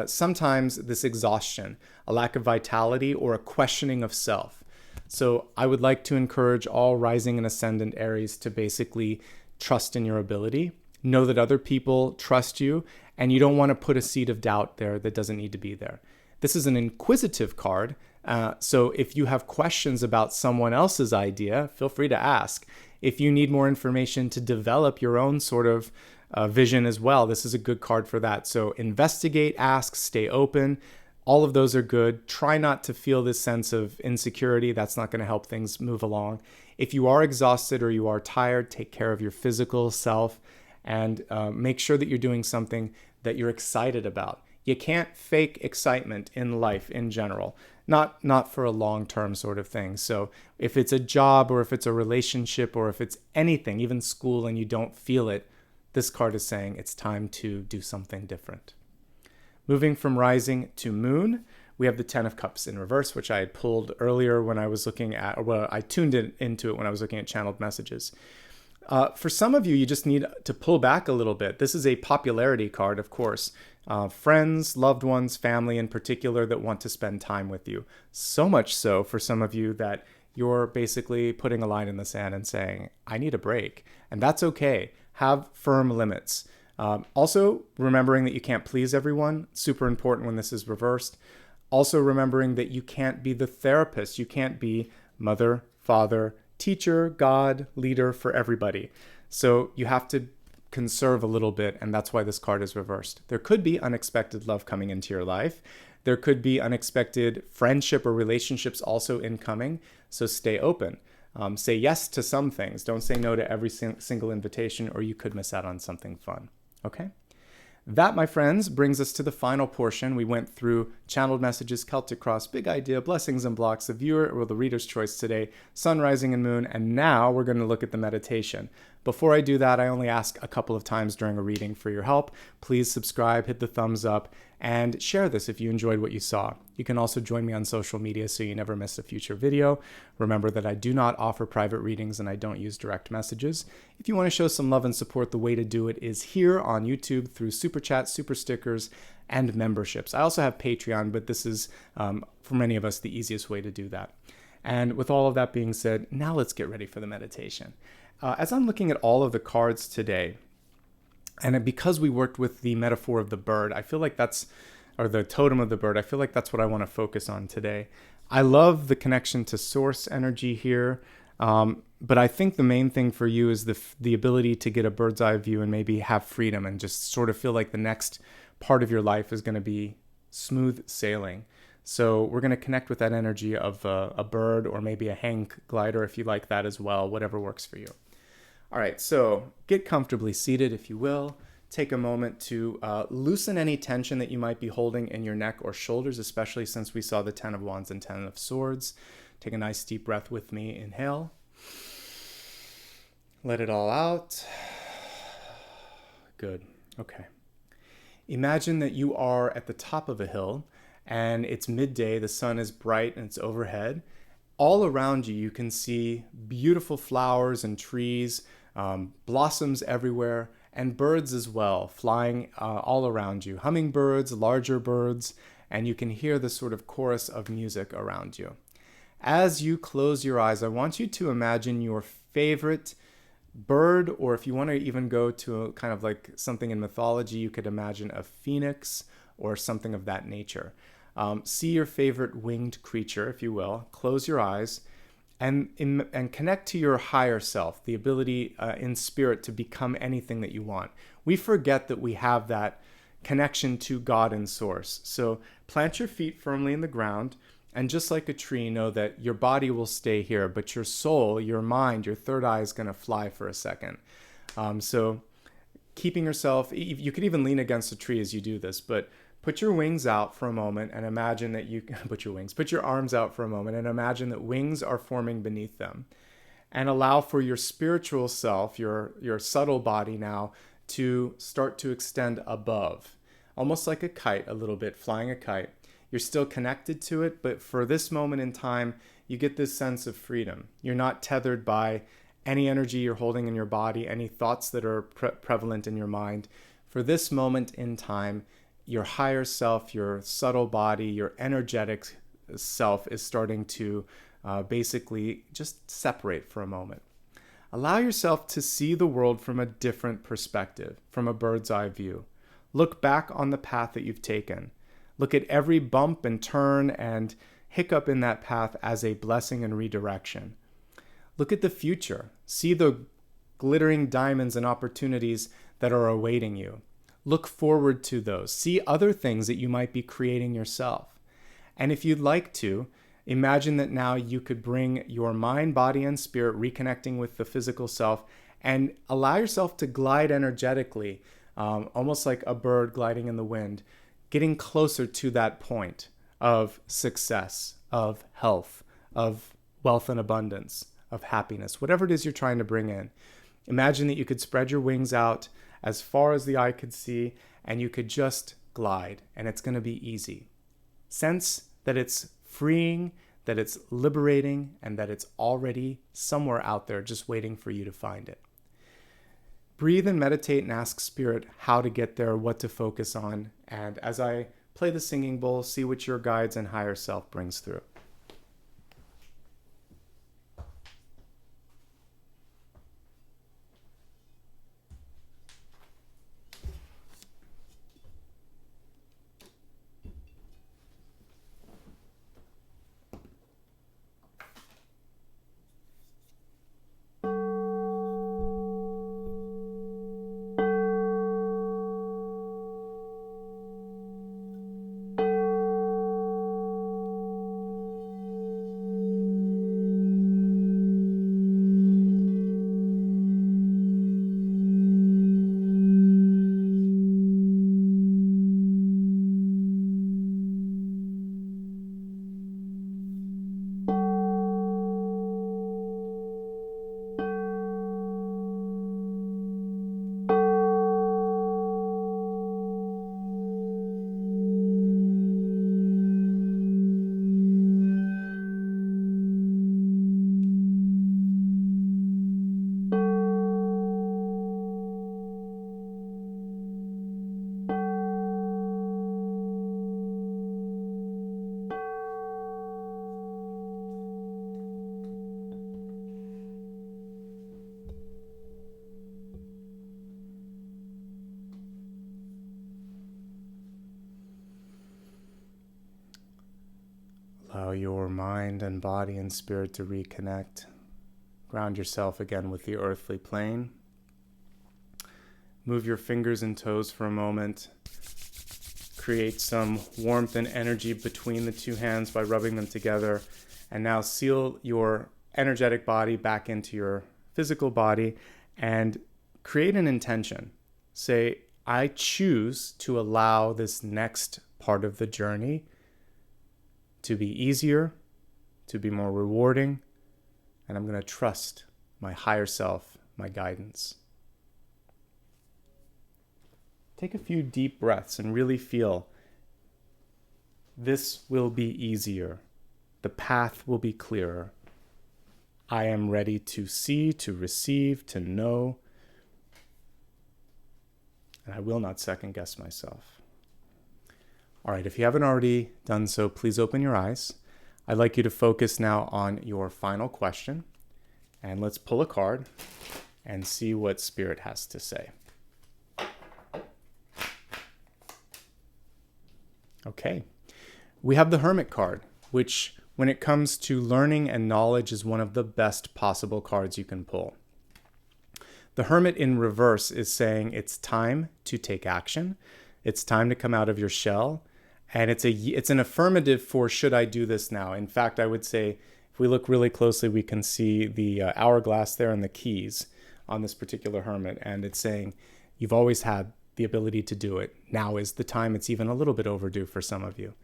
sometimes this exhaustion, a lack of vitality, or a questioning of self. So I would like to encourage all rising and ascendant Aries to basically trust in your ability. Know that other people trust you, and you don't want to put a seed of doubt there that doesn't need to be there. This is an inquisitive card. So if you have questions about someone else's idea, feel free to ask. If you need more information to develop your own sort of vision as well, this is a good card for that. So investigate, ask, stay open. All of those are good. Try not to feel this sense of insecurity. That's not going to help things move along. If you are exhausted or you are tired, take care of your physical self and make sure that you're doing something that you're excited about. You can't fake excitement in life in general, not for a long-term sort of thing. So if it's a job or if it's a relationship or if it's anything, even school, and you don't feel it, this card is saying it's time to do something different. Moving from rising to moon, we have the Ten of Cups in reverse, which I had pulled earlier when I was looking at, or well, I tuned into it when I was looking at channeled messages. For some of you, you just need to pull back a little bit. This is a popularity card, of course. Friends, loved ones, family in particular that want to spend time with you. So much so for some of you that you're basically putting a line in the sand and saying, I need a break. And that's okay. Have firm limits. Also, remembering that you can't please everyone. Super important when this is reversed. Also remembering that you can't be the therapist. You can't be mother, father, teacher, God, leader for everybody. So you have to conserve a little bit, and that's why this card is reversed. There could be unexpected love coming into your life. There could be unexpected friendship or relationships also incoming, so stay open. Say yes to some things. Don't say no to every single invitation, or you could miss out on something fun. Okay? That, my friends, brings us to the final portion. We went through channeled messages, Celtic Cross, big idea, blessings and blocks, the viewer or the reader's choice today, sun, rising, and moon, and now we're going to look at the meditation. Before I do that, I only ask a couple of times during a reading for your help. Please subscribe, hit the thumbs up, and share this if you enjoyed what you saw. You can also join me on social media so you never miss a future video. Remember that I do not offer private readings and I don't use direct messages. If you want to show some love and support, the way to do it is here on YouTube through SuperChats, SuperStickers, and memberships. I also have Patreon, but this is, for many of us, the easiest way to do that. And with all of that being said, now let's get ready for the meditation. As I'm looking at all of the cards today, and because we worked with the metaphor of the bird, I feel like or the totem of the bird, I feel like that's what I want to focus on today. I love the connection to source energy here, but I think the main thing for you is the ability to get a bird's eye view and maybe have freedom and just sort of feel like the next part of your life is going to be smooth sailing. So we're going to connect with that energy of a bird or maybe a hang glider if you like that as well, whatever works for you. All right, so get comfortably seated if you will. Take a moment to loosen any tension that you might be holding in your neck or shoulders, especially since we saw the 10 of Wands and 10 of Swords. Take a nice deep breath with me. Inhale. Let it all out. Good. Okay. Imagine that you are at the top of a hill and it's midday, the sun is bright and it's overhead. All around you, you can see beautiful flowers and trees, blossoms everywhere, and birds as well, flying all around you. Hummingbirds, larger birds, and you can hear the sort of chorus of music around you. As you close your eyes, I want you to imagine your favorite bird, or if you want to even go to a kind of like something in mythology, you could imagine a phoenix or something of that nature. See your favorite winged creature, if you will. Close your eyes and connect to your higher self, the ability in spirit to become anything that you want. We forget that we have that connection to God and Source. So plant your feet firmly in the ground, and just like a tree, know that your body will stay here, but your soul, your mind, your third eye is going to fly for a second. So keeping yourself, you could even lean against a tree as you do this, but put your wings out for a moment and imagine that put your arms out for a moment and imagine that wings are forming beneath them. And allow for your spiritual self, your subtle body now, to start to extend above. Almost like a kite, a little bit, flying a kite. You're still connected to it, but for this moment in time, you get this sense of freedom. You're not tethered by any energy you're holding in your body, any thoughts that are prevalent in your mind. For this moment in time, your higher self, your subtle body, your energetic self is starting to basically just separate for a moment. Allow yourself to see the world from a different perspective, from a bird's eye view. Look back on the path that you've taken. Look at every bump and turn and hiccup in that path as a blessing and redirection. Look at the future. See the glittering diamonds and opportunities that are awaiting you. Look forward to those. See other things that you might be creating yourself. And if you'd like to, imagine that now you could bring your mind, body, and spirit reconnecting with the physical self and allow yourself to glide energetically, almost like a bird gliding in the wind, getting closer to that point of success, of health, of wealth and abundance, of happiness, whatever it is you're trying to bring in. Imagine that you could spread your wings out as far as the eye could see, and you could just glide, and it's going to be easy. Sense that it's freeing, that it's liberating, and that it's already somewhere out there just waiting for you to find it. Breathe and meditate and ask Spirit how to get there, what to focus on, and as I play the singing bowl, see what your guides and higher self brings through. Allow your mind and body and spirit to reconnect. Ground yourself again with the earthly plane. Move your fingers and toes for a moment. Create some warmth and energy between the two hands by rubbing them together. And now seal your energetic body back into your physical body and create an intention. Say, I choose to allow this next part of the journey to be easier, to be more rewarding, and I'm going to trust my higher self, my guidance. Take a few deep breaths and really feel this will be easier. The path will be clearer. I am ready to see, to receive, to know, and I will not second guess myself. All right, if you haven't already done so, please open your eyes. I'd like you to focus now on your final question, and let's pull a card and see what Spirit has to say. Okay, we have the Hermit card, which when it comes to learning and knowledge is one of the best possible cards you can pull. The Hermit in reverse is saying it's time to take action. It's time to come out of your shell. And it's an affirmative for should I do this now? In fact, I would say if we look really closely, we can see the hourglass there and the keys on this particular Hermit. And it's saying you've always had the ability to do it. Now is the time. It's even a little bit overdue for some of you.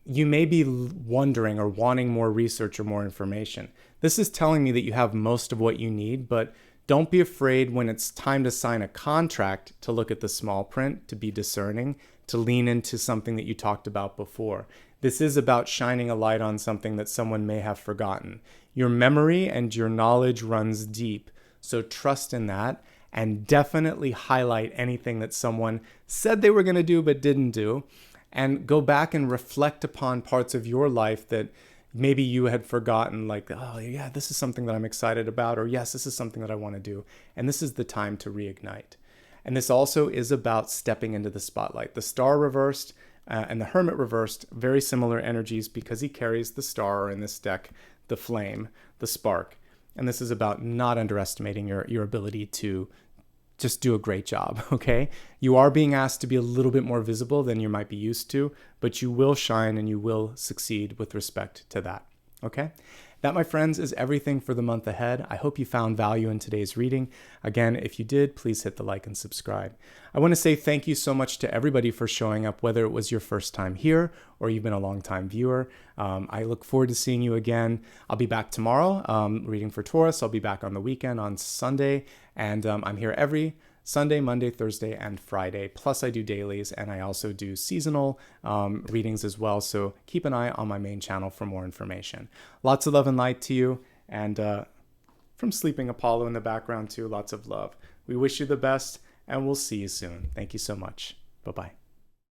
You may be wondering or wanting more research or more information. This is telling me that you have most of what you need, but don't be afraid when it's time to sign a contract to look at the small print, to be discerning, to lean into something that you talked about before. This is about shining a light on something that someone may have forgotten. Your memory and your knowledge runs deep, so trust in that and definitely highlight anything that someone said they were going to do but didn't do, and go back and reflect upon parts of your life that maybe you had forgotten, like, oh yeah, this is something that I'm excited about, or yes, this is something that I want to do, and this is the time to reignite. And this also is about stepping into the spotlight. The Star reversed and the Hermit reversed, very similar energies because he carries the star, or in this deck, the flame, the spark. And this is about not underestimating your ability to just do a great job, okay? You are being asked to be a little bit more visible than you might be used to, but you will shine and you will succeed with respect to that, okay? That, my friends, is everything for the month ahead. I hope you found value in today's reading. Again, if you did, please hit the like and subscribe. I want to say thank you so much to everybody for showing up, whether it was your first time here or you've been a long-time viewer. I look forward to seeing you again. I'll be back tomorrow reading for Taurus. I'll be back on the weekend on Sunday, and I'm here every Sunday, Monday, Thursday, and Friday. Plus I do dailies, and I also do seasonal readings as well. So keep an eye on my main channel for more information. Lots of love and light to you. And from Sleeping Apollo in the background too, lots of love. We wish you the best, and we'll see you soon. Thank you so much. Bye-bye.